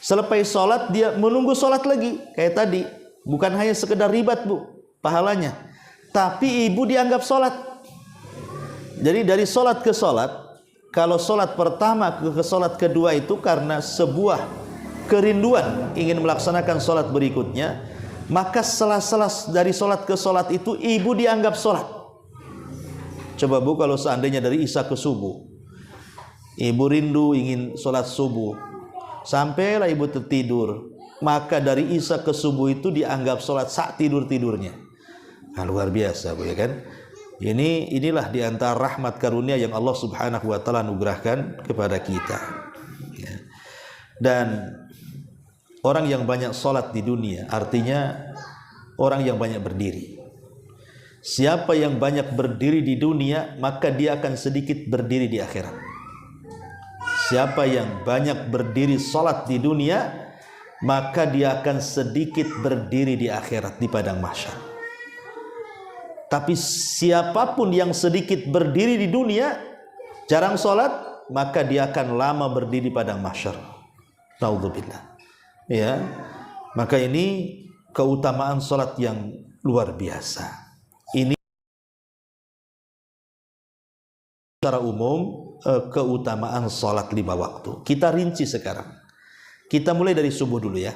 selepas sholat dia menunggu sholat lagi kayak tadi, bukan hanya sekedar ribat, Bu, pahalanya, tapi ibu dianggap sholat. Jadi dari sholat ke sholat, kalau sholat pertama ke sholat kedua itu karena sebuah kerinduan ingin melaksanakan sholat berikutnya, maka sela-sela dari sholat ke sholat itu ibu dianggap sholat. Coba, Bu, kalau seandainya dari isya ke subuh, ibu rindu ingin sholat subuh, sampailah ibu tertidur, maka dari isya ke subuh itu dianggap sholat saat tidur-tidurnya. Nah, luar biasa, Bu, ya kan? Inilah diantara rahmat karunia yang Allah Subhanahu wa ta'ala anugerahkan kepada kita, ya. Dan orang yang banyak sholat di dunia artinya orang yang banyak berdiri. Siapa yang banyak berdiri di dunia, maka dia akan sedikit berdiri di akhirat. Siapa yang banyak berdiri sholat di dunia, maka dia akan sedikit berdiri di akhirat di padang mahsyar. Tapi siapapun yang sedikit berdiri di dunia, jarang sholat, maka dia akan lama berdiri di padang mahsyar. Naudzubillah. Ya, maka ini keutamaan sholat yang luar biasa. Ini secara umum keutamaan sholat 5 waktu. Kita rinci sekarang. Kita mulai dari subuh dulu ya.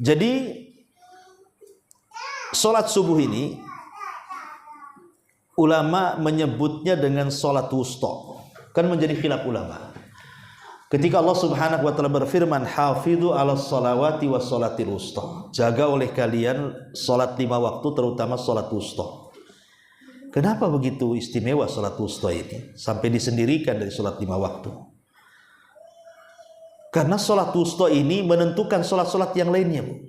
Jadi sholat subuh ini ulama menyebutnya dengan sholat wusta. Kan menjadi khilaf ulama. Ketika Allah Subhanahu wa taala berfirman, "Hafidhu 'alas shalawati was shalatil wusta." Jaga oleh kalian salat 5 waktu, terutama salat wusta. Kenapa begitu istimewa salat wusta ini sampai disendirikan dari salat 5 waktu? Karena salat wusta ini menentukan salat-salat yang lainnya, Bu.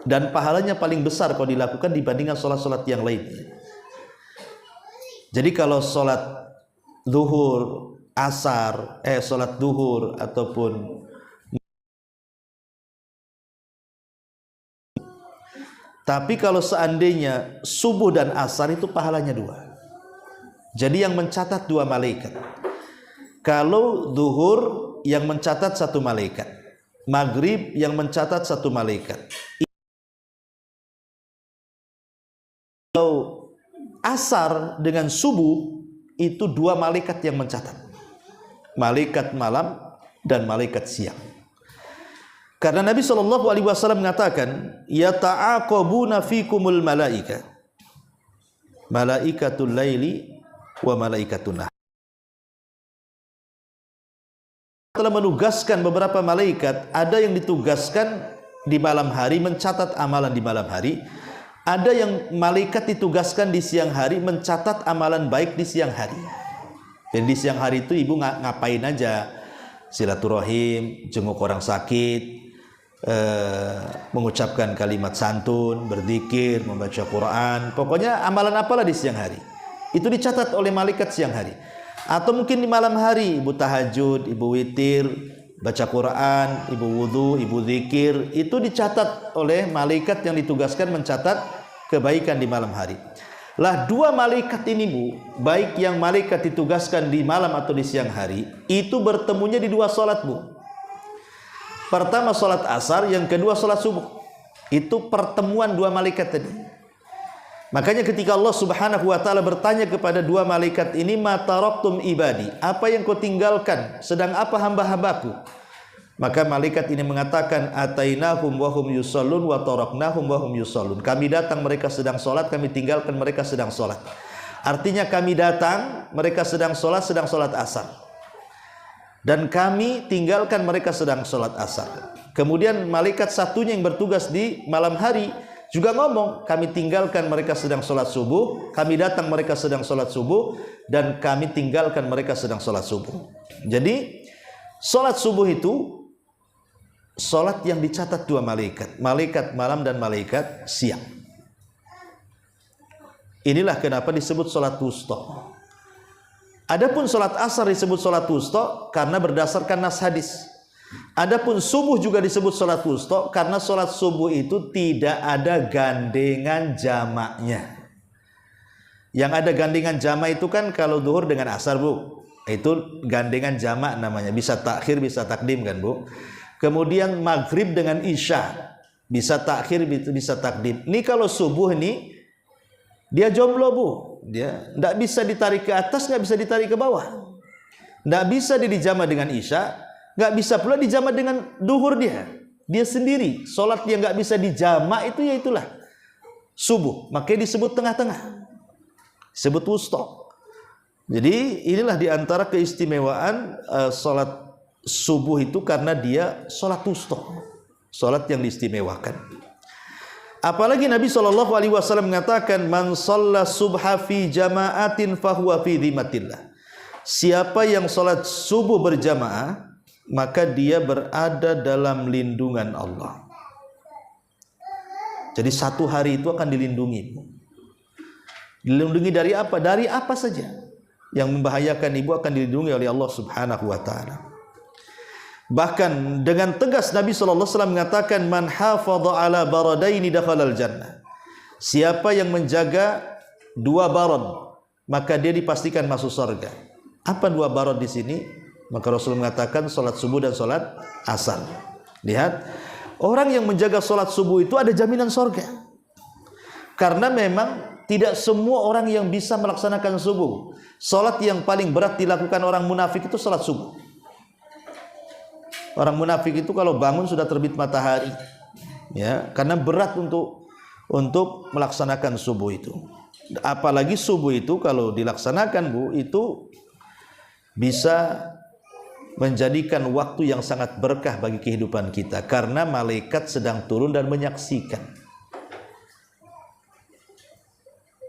Dan pahalanya paling besar kalau dilakukan dibandingkan salat-salat yang lainnya. Jadi kalau salat zuhur, asar, salat duhur ataupun tapi kalau seandainya subuh dan asar itu pahalanya 2. Jadi yang mencatat 2 malaikat. Kalau duhur yang mencatat 1 malaikat, maghrib yang mencatat 1 malaikat. Kalau asar dengan subuh itu 2 malaikat yang mencatat. Malaikat malam dan malaikat siang. Karena Nabi SAW mengatakan, yata'aqabuna fikumul malaika, malaikatul laili wa malaikatun nahar. Telah menugaskan beberapa malaikat, ada yang ditugaskan di malam hari mencatat amalan di malam hari, ada yang malaikat ditugaskan di siang hari mencatat amalan baik di siang hari. Dan di siang hari itu ibu ngapain aja? Silaturahim, jenguk orang sakit, mengucapkan kalimat santun, berzikir, membaca Quran. Pokoknya amalan apalah di siang hari, itu dicatat oleh malaikat siang hari. Atau mungkin di malam hari, ibu tahajud, ibu witir, baca Quran, ibu wudu, ibu zikir, itu dicatat oleh malaikat yang ditugaskan mencatat kebaikan di malam hari. Lah 2 malaikat ini, Bu, baik yang malaikat ditugaskan di malam atau di siang hari, itu bertemunya di 2 salat, Bu. Pertama salat asar, yang kedua salat subuh. Itu pertemuan 2 malaikat tadi. Makanya ketika Allah Subhanahu wa taala bertanya kepada 2 malaikat ini, "Ma taraktum ibadi?" Apa yang kau tinggalkan? Sedang apa hamba-hambaku? Maka malaikat ini mengatakan, "Atainahum wa hum yusallun wa taraknahum wa hum yusallun." Kami datang, mereka sedang salat, kami tinggalkan, mereka sedang salat. Artinya kami datang, mereka sedang salat asar. Dan kami tinggalkan, mereka sedang salat asar. Kemudian malaikat satunya yang bertugas di malam hari juga ngomong, kami tinggalkan, mereka sedang salat subuh, kami datang, mereka sedang salat subuh, dan kami tinggalkan, mereka sedang salat subuh. Jadi salat subuh itu salat yang dicatat 2 malaikat, malaikat malam dan malaikat siang. Inilah kenapa disebut salat wusta. Adapun salat asar disebut salat wusta karena berdasarkan nas hadis. Adapun subuh juga disebut salat wusta karena salat subuh itu tidak ada gandengan jamaknya. Yang ada gandengan jamak itu kan kalau duhur dengan asar, Bu. Itu gandengan jamak namanya, bisa takhir, bisa takdim kan, Bu. Kemudian maghrib dengan isya, bisa takhir, bisa takdim. Ini kalau subuh ini dia jomblo, Bu. Dia tidak bisa ditarik ke atas, nggak bisa ditarik ke bawah. Nggak bisa dia dijama dengan isya, nggak bisa pula dijama dengan duhur dia. Dia sendiri. Solat yang nggak bisa dijama itu ya itulah subuh. Makanya disebut tengah-tengah. Disebut wusta. Jadi inilah diantara keistimewaan solat subuh itu karena dia sholat wusta, sholat yang diistimewakan. Apalagi Nabi SAW mengatakan, man shalla subha fi jama'atin fahuwa fi dhimatillah. Siapa yang sholat subuh berjamaah, maka dia berada dalam lindungan Allah. Jadi 1 hari itu akan dilindungi. Dilindungi dari apa? Dari apa saja yang membahayakan ibu akan dilindungi oleh Allah Subhanahu wa taala. Bahkan dengan tegas Nabi SAW mengatakan, man hafadha ala baradaini dakhalal jannah. Siapa yang menjaga dua barad, maka dia dipastikan masuk surga. Apa dua barad di sini? Maka Rasul mengatakan salat subuh dan salat asar. Lihat, orang yang menjaga salat subuh itu ada jaminan surga. Karena memang tidak semua orang yang bisa melaksanakan subuh. Salat yang paling berat dilakukan orang munafik itu salat subuh. Orang munafik itu kalau bangun sudah terbit matahari, ya, karena berat untuk melaksanakan subuh itu. Apalagi subuh itu kalau dilaksanakan, Bu, itu bisa menjadikan waktu yang sangat berkah bagi kehidupan kita, karena malaikat sedang turun dan menyaksikan.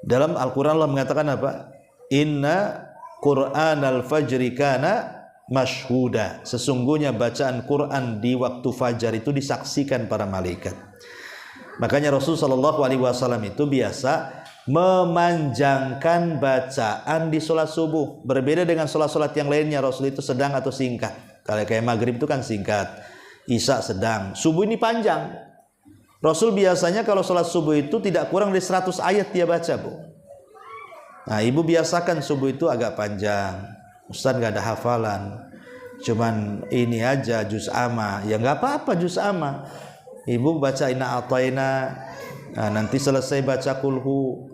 Dalam Al-Quran Allah mengatakan apa? Inna Qur'anal fajri kana mashhuda. Sesungguhnya bacaan Quran di waktu fajar itu disaksikan para malaikat. Makanya Rasulullah SAW itu biasa memanjangkan bacaan di sholat subuh. Berbeda dengan sholat-sholat yang lainnya, Rasul itu sedang atau singkat. Kalau kayak maghrib itu kan singkat, isya sedang, subuh ini panjang. Rasul biasanya kalau sholat subuh itu tidak kurang dari 100 ayat dia baca, Bu. Nah, ibu biasakan subuh itu agak panjang. Ustaz gak ada hafalan, cuman ini aja juz amma. Ya gak apa-apa juz amma. Ibu baca inna a'tayna, nah, nanti selesai baca kulhu,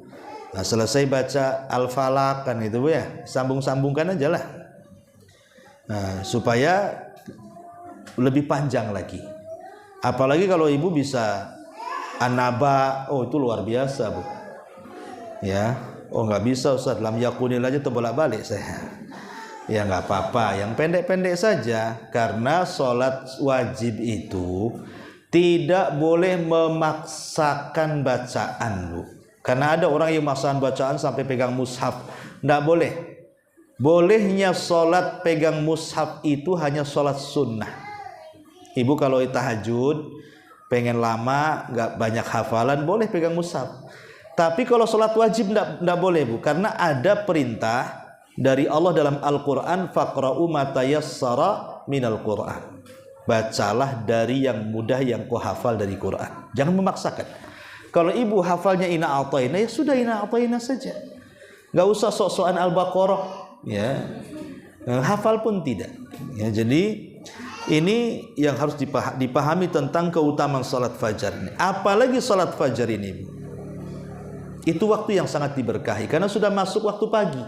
nah, selesai baca al-falaq, kan itu, Bu, ya. Sambung-sambungkan aja lah. Nah, supaya lebih panjang lagi. Apalagi kalau ibu bisa an-naba, oh itu luar biasa, Bu. Ya, oh nggak bisa Ustaz, lam yakunil aja terbolak-balik saya. Ya nggak apa-apa, yang pendek-pendek saja, karena sholat wajib itu tidak boleh memaksakan bacaan, Bu. Karena ada orang yang memaksakan bacaan sampai pegang mushaf. Nggak boleh. Bolehnya sholat pegang mushaf itu hanya sholat sunnah. Ibu kalau tahajud pengen lama, nggak banyak hafalan, boleh pegang mushaf. Tapi kalau sholat wajib nggak boleh, Bu. Karena ada perintah dari Allah dalam Al-Quran, faqra'u ma tayassara minal Quran. Bacalah dari yang mudah yang kau hafal dari Quran. Jangan memaksakan. Kalau ibu hafalnya inna a'tayna, ya sudah inna a'tayna saja. Gak usah sok-sokan Al-Baqarah, ya. Hafal pun tidak. Ya, jadi ini yang harus dipahami tentang keutamaan salat fajar ini. Apalagi salat fajar ini, itu waktu yang sangat diberkahi karena sudah masuk waktu pagi.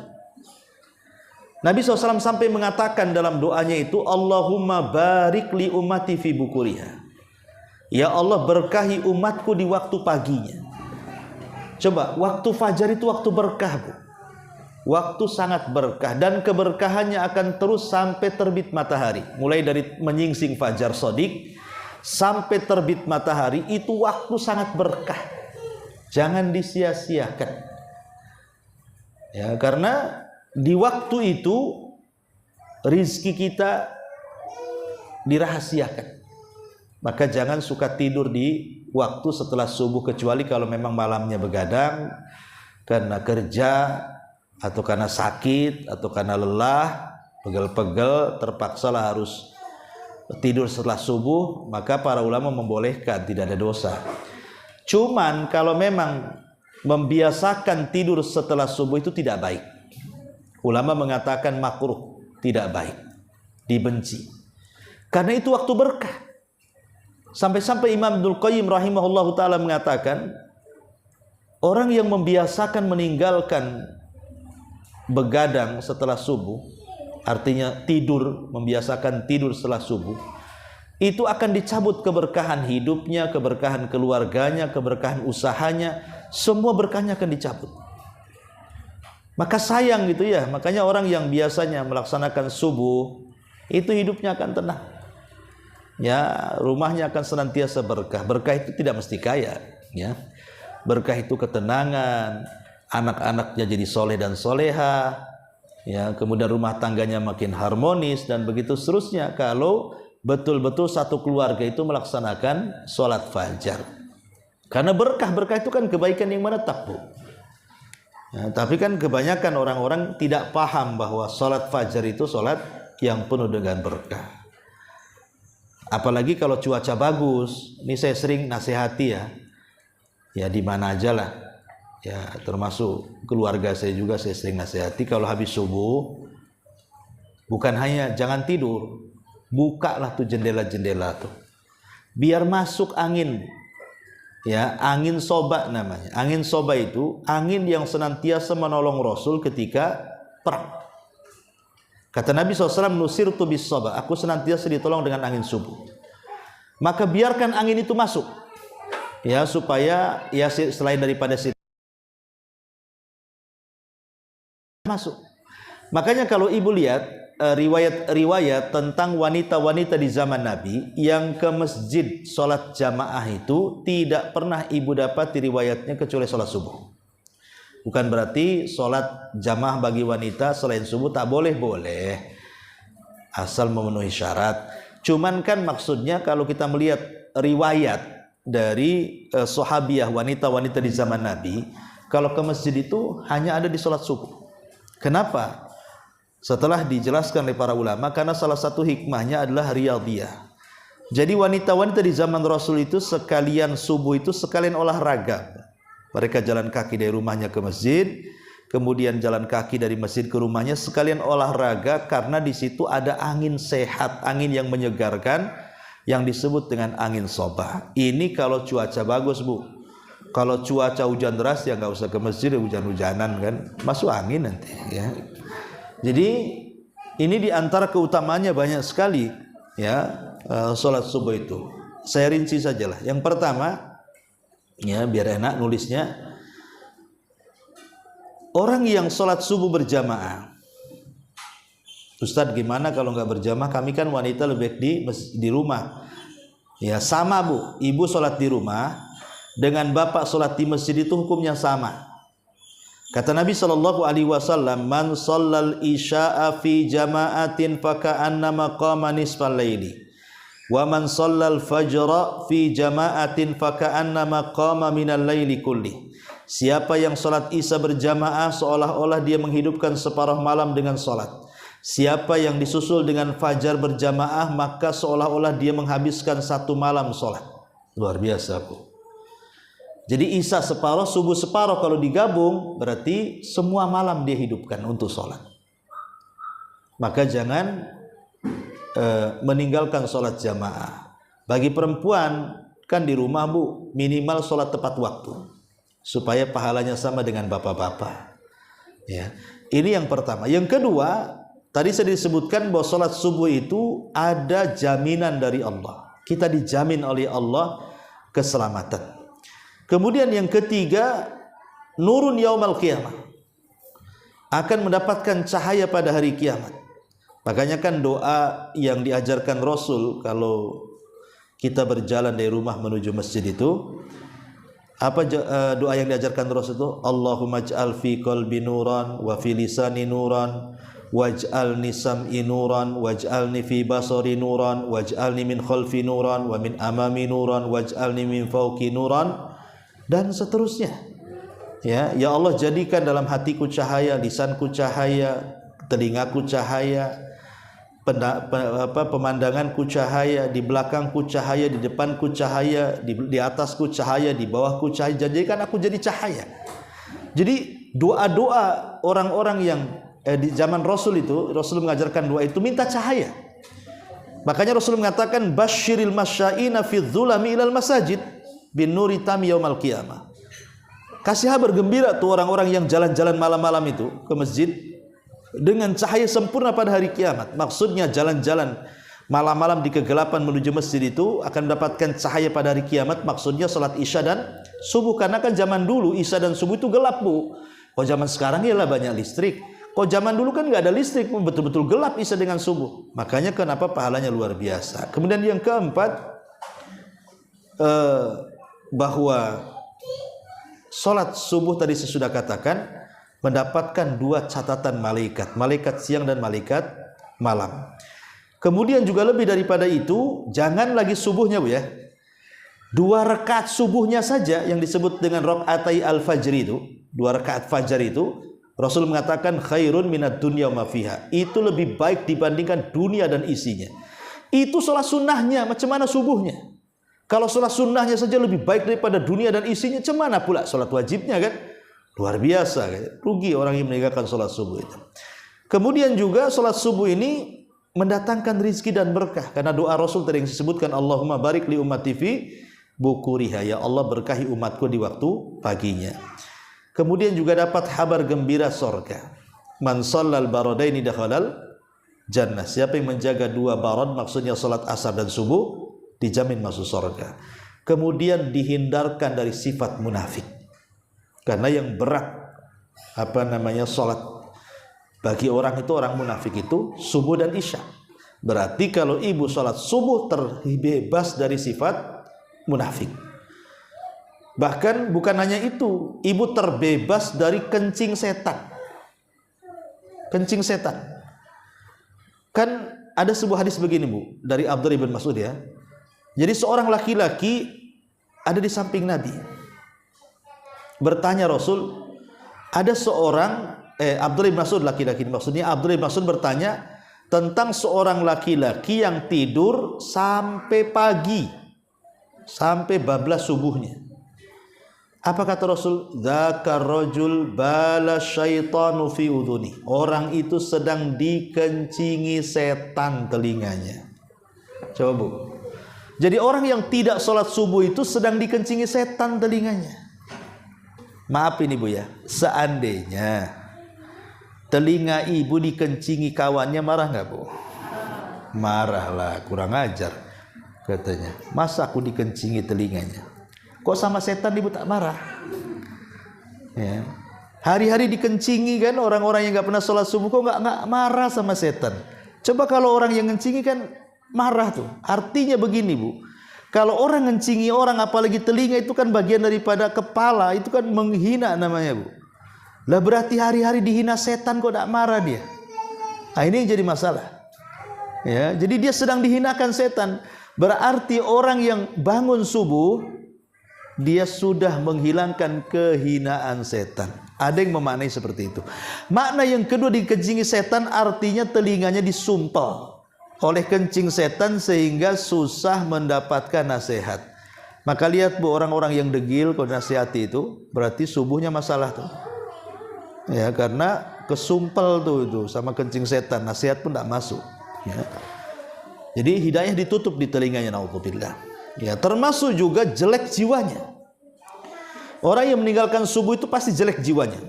Nabi SAW sampai mengatakan dalam doanya itu, Allahumma barik li ummati fi bukuriha. Ya Allah, berkahi umatku di waktu paginya. Coba, waktu fajar itu waktu berkah, Bu. Waktu sangat berkah, dan keberkahannya akan terus sampai terbit matahari. Mulai dari menyingsing fajar sodik sampai terbit matahari, itu waktu sangat berkah. Jangan disia-siakan. Ya, karena di waktu itu rizki kita dirahasiakan. Maka jangan suka tidur di waktu setelah subuh, kecuali kalau memang malamnya begadang karena kerja atau karena sakit atau karena lelah, pegel-pegel, terpaksalah harus tidur setelah subuh, maka para ulama membolehkan, tidak ada dosa. Cuman kalau memang membiasakan tidur setelah subuh itu tidak baik. Ulama mengatakan makruh, tidak baik, dibenci. Karena itu waktu berkah. Sampai-sampai Imam Ibnul Qayyim rahimahullahu ta'ala mengatakan, orang yang membiasakan meninggalkan begadang setelah subuh, artinya tidur, membiasakan tidur setelah subuh, itu akan dicabut keberkahan hidupnya, keberkahan keluarganya, keberkahan usahanya, semua berkahnya akan dicabut. Maka sayang gitu ya. Makanya orang yang biasanya melaksanakan subuh itu hidupnya akan tenang. Ya, rumahnya akan senantiasa berkah. Berkah itu tidak mesti kaya, ya. Berkah itu ketenangan, anak-anaknya jadi soleh dan soleha, ya. Kemudian rumah tangganya makin harmonis dan begitu seterusnya. Kalau betul-betul satu keluarga itu melaksanakan sholat fajar. Karena berkah itu kan kebaikan yang menetap, Bu. Ya, tapi kan kebanyakan orang-orang tidak paham bahwa sholat fajar itu sholat yang penuh dengan berkah. Apalagi kalau cuaca bagus. Ini saya sering nasihati ya. Ya di mana aja lah. Ya termasuk keluarga saya juga saya sering nasihati kalau habis subuh bukan hanya jangan tidur, bukalah tuh jendela-jendela tuh. Biar masuk angin. Ya, angin soba namanya. Angin soba itu angin yang senantiasa menolong Rasul ketika perang. Kata Nabi SAW, nusirtu bis soba, aku senantiasa ditolong dengan angin subuh. Maka biarkan angin itu masuk. Ya, supaya ya selain daripada masuk. Makanya kalau ibu lihat riwayat-riwayat tentang wanita-wanita di zaman Nabi yang ke masjid sholat jamaah itu tidak pernah ibu dapat di riwayatnya kecuali sholat subuh. Bukan berarti sholat jamaah bagi wanita selain subuh tak boleh, asal memenuhi syarat. Cuman kan maksudnya kalau kita melihat riwayat dari sahabiah wanita-wanita di zaman Nabi, kalau ke masjid itu hanya ada di sholat subuh. Kenapa? Setelah dijelaskan oleh para ulama, karena salah satu hikmahnya adalah riyadhiyah. Jadi wanita-wanita di zaman Rasul itu sekalian subuh itu sekalian olahraga. Mereka jalan kaki dari rumahnya ke masjid, kemudian jalan kaki dari masjid ke rumahnya sekalian olahraga karena di situ ada angin sehat, angin yang menyegarkan yang disebut dengan angin sobah. Ini kalau cuaca bagus, Bu. Kalau cuaca hujan deras ya nggak usah ke masjid, hujan-hujanan kan, masuk angin nanti ya. Jadi ini diantara keutamaannya banyak sekali ya sholat subuh itu. Saya rinci sajalah. Yang pertama ya biar enak nulisnya, orang yang sholat subuh berjamaah. Ustadz gimana kalau nggak berjamaah? Kami kan wanita lebih di rumah. Ya sama Bu, ibu sholat di rumah dengan bapak sholat di masjid itu hukumnya sama. Kata Nabi SAW, man shallal isya'a fi jama'atin faka'annama qama nisfal laili, wa man shallal fajra fi jama'atin faka'annama qama minal laili kulli. Siapa yang sholat isya berjamaah seolah-olah dia menghidupkan separuh malam dengan sholat. Siapa yang disusul dengan fajar berjamaah maka seolah-olah dia menghabiskan satu malam sholat. Luar biasa Bu. Jadi isya separuh, subuh separuh, kalau digabung berarti semua malam dia hidupkan untuk sholat. Maka jangan meninggalkan sholat jamaah. Bagi perempuan kan di rumah Bu, minimal sholat tepat waktu supaya pahalanya sama dengan bapak-bapak. Ya, ini yang pertama. Yang kedua, tadi saya disebutkan bahwa sholat subuh itu ada jaminan dari Allah. Kita dijamin oleh Allah keselamatan. Kemudian yang ketiga, nurun yaumal qiyamah, akan mendapatkan cahaya pada hari kiamat. Makanya kan doa yang diajarkan Rasul kalau kita berjalan dari rumah menuju masjid itu, apa doa yang diajarkan Rasul itu? Allahumma ij'al fi qalbi nuran wa fi lisani nuran waj'alni sam'i nuran waj'alni fi basari nuran waj'alni min khalfi nuran wa min amami nuran waj'alni min fawqi nuran, dan seterusnya. Ya Allah, jadikan dalam hatiku cahaya, lisanku cahaya, telingaku cahaya, pemandanganku cahaya, di belakangku cahaya, di depanku cahaya, di atasku cahaya, di bawahku cahaya. Jadikan aku jadi cahaya. Jadi doa-doa orang-orang yang di zaman Rasul itu, Rasul mengajarkan doa itu minta cahaya. Makanya Rasul mengatakan basyiril masya'ina fi dzulami ilal masajid bin nuri tami yaumal qiyamah. Kasih kabar gembira tuh orang-orang yang jalan-jalan malam-malam itu ke masjid dengan cahaya sempurna pada hari kiamat. Maksudnya jalan-jalan malam-malam di kegelapan menuju masjid itu akan mendapatkan cahaya pada hari kiamat. Maksudnya salat isya dan subuh, karena kan zaman dulu isya dan subuh itu gelap Bu. Kalau zaman sekarang ialah banyak listrik. Kalau zaman dulu kan nggak ada listrik, betul-betul gelap isya dengan subuh. Makanya kenapa pahalanya luar biasa. Kemudian yang keempat, bahwa sholat subuh tadi saya sudah katakan mendapatkan dua catatan malaikat, malaikat siang dan malaikat malam. Kemudian juga lebih daripada itu, jangan lagi subuhnya Bu ya, 2 rakaat subuhnya saja yang disebut dengan rakaatai al-fajr itu, 2 rakaat fajar itu Rasul mengatakan khairun minad dunya wa ma fiha, itu lebih baik dibandingkan dunia dan isinya. Itu sholat sunnahnya, macam mana subuhnya? Kalau sholat sunnahnya saja lebih baik daripada dunia dan isinya, macam mana pula sholat wajibnya kan? Luar biasa kan? Rugi orang yang meninggalkan sholat subuh itu. Kemudian juga sholat subuh ini mendatangkan rizki dan berkah, karena doa Rasul tadi yang disebutkan, Allahumma barik li ummati fi bukuriha, ya Allah berkahi umatku di waktu paginya. Kemudian juga dapat kabar gembira surga. Man shallal baradaini dakhalal jannah. Siapa yang menjaga dua barad, maksudnya salat asar dan subuh, dijamin masuk surga. Kemudian dihindarkan dari sifat munafik. Karena yang berat salat bagi orang itu, orang munafik itu subuh dan isya. Berarti kalau ibu salat subuh terbebas dari sifat munafik. Bahkan bukan hanya itu, ibu terbebas dari kencing setan. Kencing setan. Kan ada sebuah hadis begini Bu, dari Abdullah bin Mas'ud ya. Jadi seorang laki-laki ada di samping Nabi. Bertanya Rasul, ada seorang Abdullah bin Mas'ud, laki-laki maksudnya, Abdullah bin Mas'ud bertanya tentang seorang laki-laki yang tidur sampai pagi, sampai bablas subuhnya. Apa kata Rasul? Dzakar rajul bala syaitanu fi udhuni. Orang itu sedang dikencingi setan telinganya. Coba Bu. Jadi orang yang tidak sholat subuh itu sedang dikencingi setan telinganya. Maaf ini Bu ya, seandainya telinga ibu dikencingi kawannya, marah nggak Bu? Marahlah, kurang ajar katanya. Masa aku dikencingi telinganya? Kok sama setan ibu tak marah? Ya. Hari-hari dikencingi kan orang-orang yang nggak pernah sholat subuh, kok nggak marah sama setan? Coba kalau orang yang ngencingi kan marah tuh. Artinya begini Bu, kalau orang ngencingi orang, apalagi telinga, itu kan bagian daripada kepala, itu kan menghina namanya Bu. Lah berarti hari-hari dihina setan kok tak marah dia? Nah ini yang jadi masalah. Ya, jadi dia sedang dihinakan setan. Berarti orang yang bangun subuh, dia sudah menghilangkan kehinaan setan. Ada yang memaknai seperti itu. Makna yang kedua, dikencingi setan, artinya telinganya disumpel oleh kencing setan sehingga susah mendapatkan nasihat. Maka lihat Bu, orang-orang yang degil kalau nasihati itu berarti subuhnya masalah tuh. Ya, karena kesumpel tuh itu sama kencing setan, nasihat pun tidak masuk. Ya. Jadi hidayah ditutup di telinganya, naudzubillah. Ya, termasuk juga jelek jiwanya. Orang yang meninggalkan subuh itu pasti jelek jiwanya,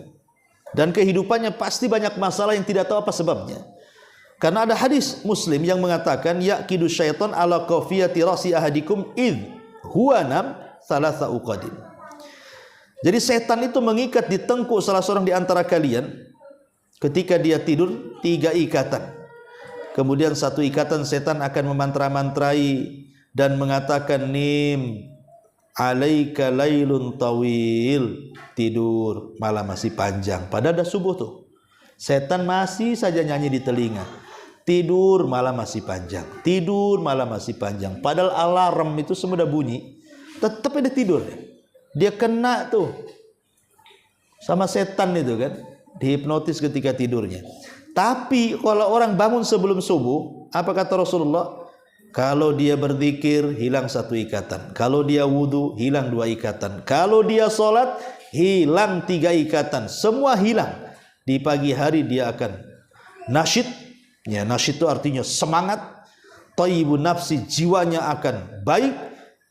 dan kehidupannya pasti banyak masalah yang tidak tahu apa sebabnya. Karena ada hadis Muslim yang mengatakan, yaqidu syaitan ala qafiyati rasi ahadikum id huwa nam thalatha uqadin. Jadi setan itu mengikat di tengkuk salah seorang di antara kalian ketika dia tidur 3 ikatan. Kemudian 1 ikatan setan akan memantra-mantrai dan mengatakan, nim alaika lailun tawil, tidur, malam masih panjang. Padahal dah subuh tuh, setan masih saja nyanyi di telinga, tidur malam masih panjang, tidur malam masih panjang. Padahal alarm itu semua dah bunyi, tetap dia tidur. Dia kena tuh sama setan itu kan, dihipnotis ketika tidurnya. Tapi kalau orang bangun sebelum subuh, apa kata Rasulullah? Kalau dia berzikir, hilang 1 ikatan. Kalau dia wudu, hilang 2 ikatan. Kalau dia sholat, hilang 3 ikatan. Semua hilang. Di pagi hari dia akan nasyid. Ya, nasyid itu artinya semangat. Thayyibun nafsi, jiwanya akan baik.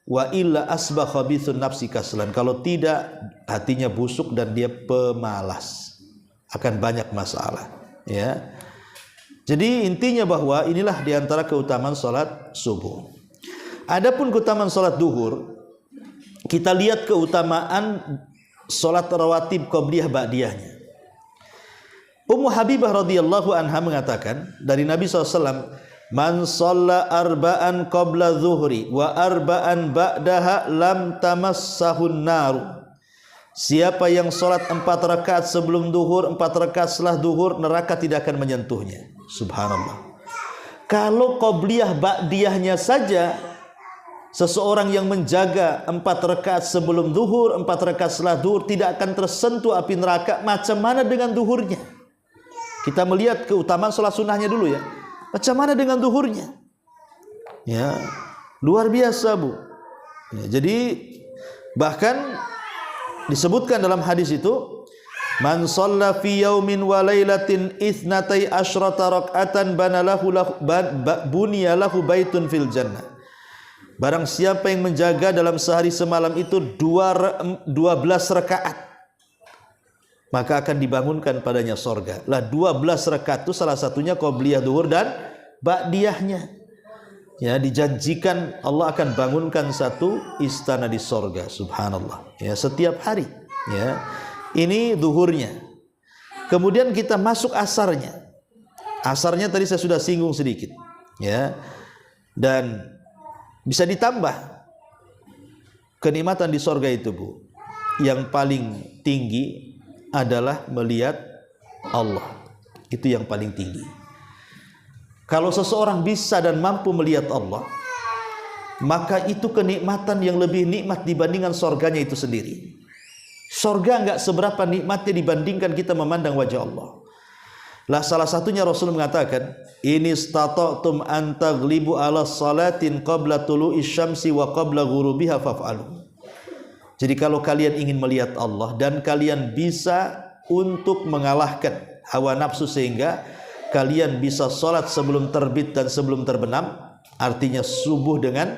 Wa illa asbah khabithun nafsi kaslan. Kalau tidak, hatinya busuk dan dia pemalas. Akan banyak masalah. Ya. Jadi intinya bahwa inilah diantara keutamaan sholat subuh. Adapun keutamaan sholat duhur, kita lihat keutamaan sholat rawatib qobliyah ba'diyahnya. Ummu Habibah radhiyallahu anha mengatakan dari Nabi SAW, man shalla arba'an qabla zuhri wa arba'an ba'daha lam tamassahun naru. Siapa yang sholat 4 rakaat sebelum duhur, 4 rakaat setelah duhur, neraka tidak akan menyentuhnya. Subhanallah. Kalau qobliyah ba'diyahnya saja, seseorang yang menjaga 4 rakaat sebelum duhur, 4 rakaat setelah duhur, tidak akan tersentuh api neraka. Macam mana dengan duhurnya? Kita melihat keutamaan sholat sunnahnya dulu ya. Macam mana dengan duhurnya? Ya, luar biasa, Bu. Ya, jadi bahkan disebutkan dalam hadis itu, man shalla fi yaumin wa lailatin itsnatai asyrata rak'atan bunya lahu baitun fil jannah. Barang siapa yang menjaga dalam sehari semalam itu 12 rakaat, maka akan dibangunkan padanya sorga. Lah 12 rakaat itu salah satunya qobliyah duhur dan ba'diyahnya. Ya, dijanjikan Allah akan bangunkan satu istana di sorga, subhanallah. Ya, setiap hari. Ya, ini duhurnya. Kemudian kita masuk asarnya. Asarnya tadi saya sudah singgung sedikit. Ya, dan bisa ditambah kenikmatan di sorga itu, Bu. Yang paling tinggi adalah melihat Allah. Itu yang paling tinggi. Kalau seseorang bisa dan mampu melihat Allah, maka itu kenikmatan yang lebih nikmat dibandingkan sorganya itu sendiri. Sorga enggak seberapa nikmatnya dibandingkan kita memandang wajah Allah. Lah salah satunya Rasul mengatakan, "In istata'tum an taghlibu 'ala salatin qabla tulu'i syamsi wa qabla ghurubiha faf'alu." Jadi kalau kalian ingin melihat Allah dan kalian bisa untuk mengalahkan hawa nafsu sehingga kalian bisa sholat sebelum terbit dan sebelum terbenam, artinya subuh dengan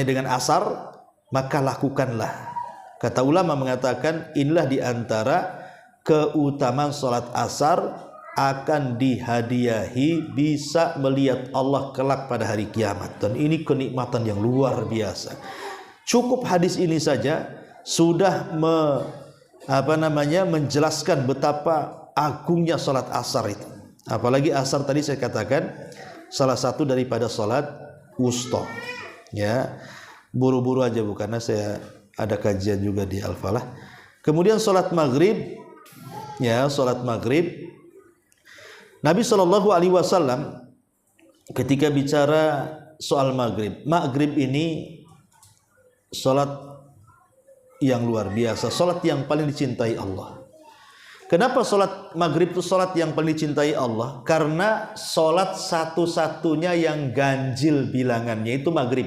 dengan asar, maka lakukanlah. Kata ulama mengatakan, inilah diantara keutamaan sholat asar, akan dihadiahi bisa melihat Allah kelak pada hari kiamat. Dan ini kenikmatan yang luar biasa. Cukup hadis ini saja sudah menjelaskan betapa agungnya salat asar itu. Apalagi asar tadi saya katakan salah satu daripada salat wusta. Ya, buru-buru aja Bu, karena saya ada kajian juga di Al-Falah. Kemudian salat maghrib, ya, salat maghrib. Nabi SAW ketika bicara soal maghrib, maghrib ini salat yang luar biasa, salat yang paling dicintai Allah. Kenapa solat maghrib itu solat yang paling dicintai Allah? Karena solat satu-satunya yang ganjil bilangannya itu maghrib.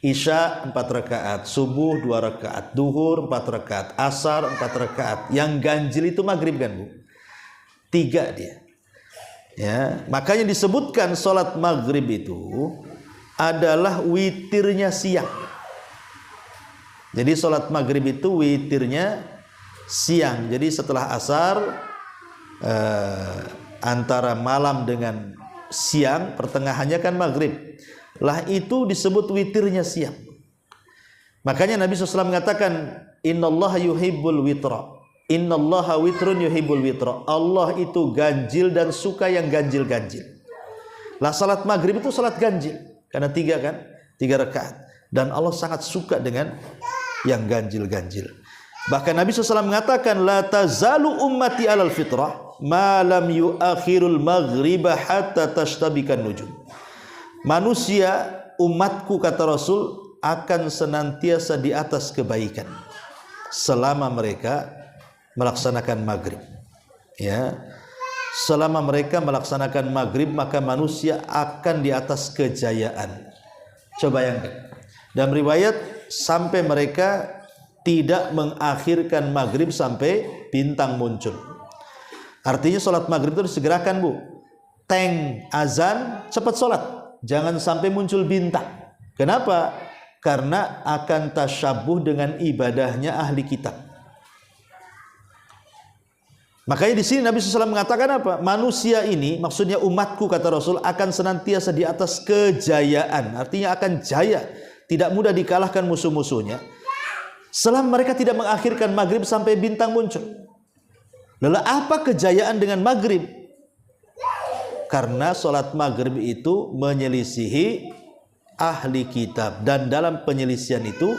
Isya 4 rakaat, subuh 2 rakaat, duhur 4 rakaat, asar 4 rakaat. Yang ganjil itu maghrib kan, Bu? 3 dia. Ya, makanya disebutkan solat maghrib itu adalah witirnya siang. Jadi solat maghrib itu witirnya siang. Jadi setelah asar, antara malam dengan siang, pertengahannya kan maghrib. Lah itu disebut witirnya siang. Makanya Nabi SAW mengatakan, Innallaha yuhibbul witra. Innallaha witrun yuhibbul witra. Allah itu ganjil dan suka yang ganjil-ganjil. Lah salat maghrib itu salat ganjil, karena 3 kan, 3 rakaat. Dan Allah sangat suka dengan yang ganjil-ganjil. Bahkan Nabi SAW mengatakan, la tazalu ummati alal fitrah ma lam yuakhirul maghriba hatta tashtabikan nujum. Manusia, umatku, kata Rasul, akan senantiasa di atas kebaikan selama mereka melaksanakan maghrib. Ya, selama mereka melaksanakan maghrib, maka manusia akan di atas kejayaan. Coba bayangkan. Dalam riwayat sampai mereka tidak mengakhirkan maghrib sampai bintang muncul. Artinya sholat maghrib itu disegerakan, Bu. Teng azan, cepat sholat, jangan sampai muncul bintang. Kenapa? Karena akan tasyabuh dengan ibadahnya ahli kitab. Makanya di sini Nabi SAW mengatakan apa? Manusia ini, maksudnya umatku, kata Rasul, akan senantiasa di atas kejayaan. Artinya akan jaya, tidak mudah dikalahkan musuh-musuhnya, selama mereka tidak mengakhirkan maghrib sampai bintang muncul. Lalu apa kejayaan dengan maghrib? Karena sholat maghrib itu menyelisihi ahli kitab, dan dalam penyelisihan itu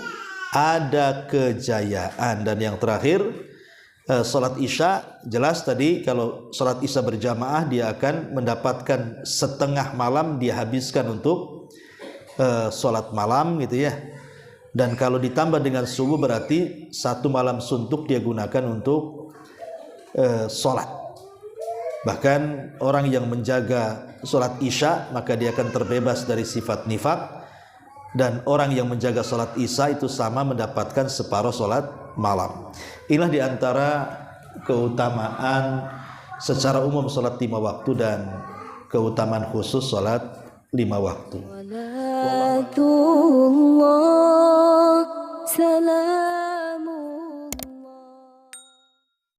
ada kejayaan. Dan yang terakhir, sholat isya, jelas tadi kalau sholat isya berjamaah dia akan mendapatkan setengah malam dia habiskan untuk sholat malam gitu ya. Dan kalau ditambah dengan subuh berarti 1 malam suntuk dia gunakan untuk sholat. Bahkan orang yang menjaga sholat isya maka dia akan terbebas dari sifat nifak, dan orang yang menjaga sholat isya itu sama mendapatkan separuh sholat malam. Inilah diantara keutamaan secara umum sholat 5 waktu dan keutamaan khusus sholat 5 waktu. Wallahu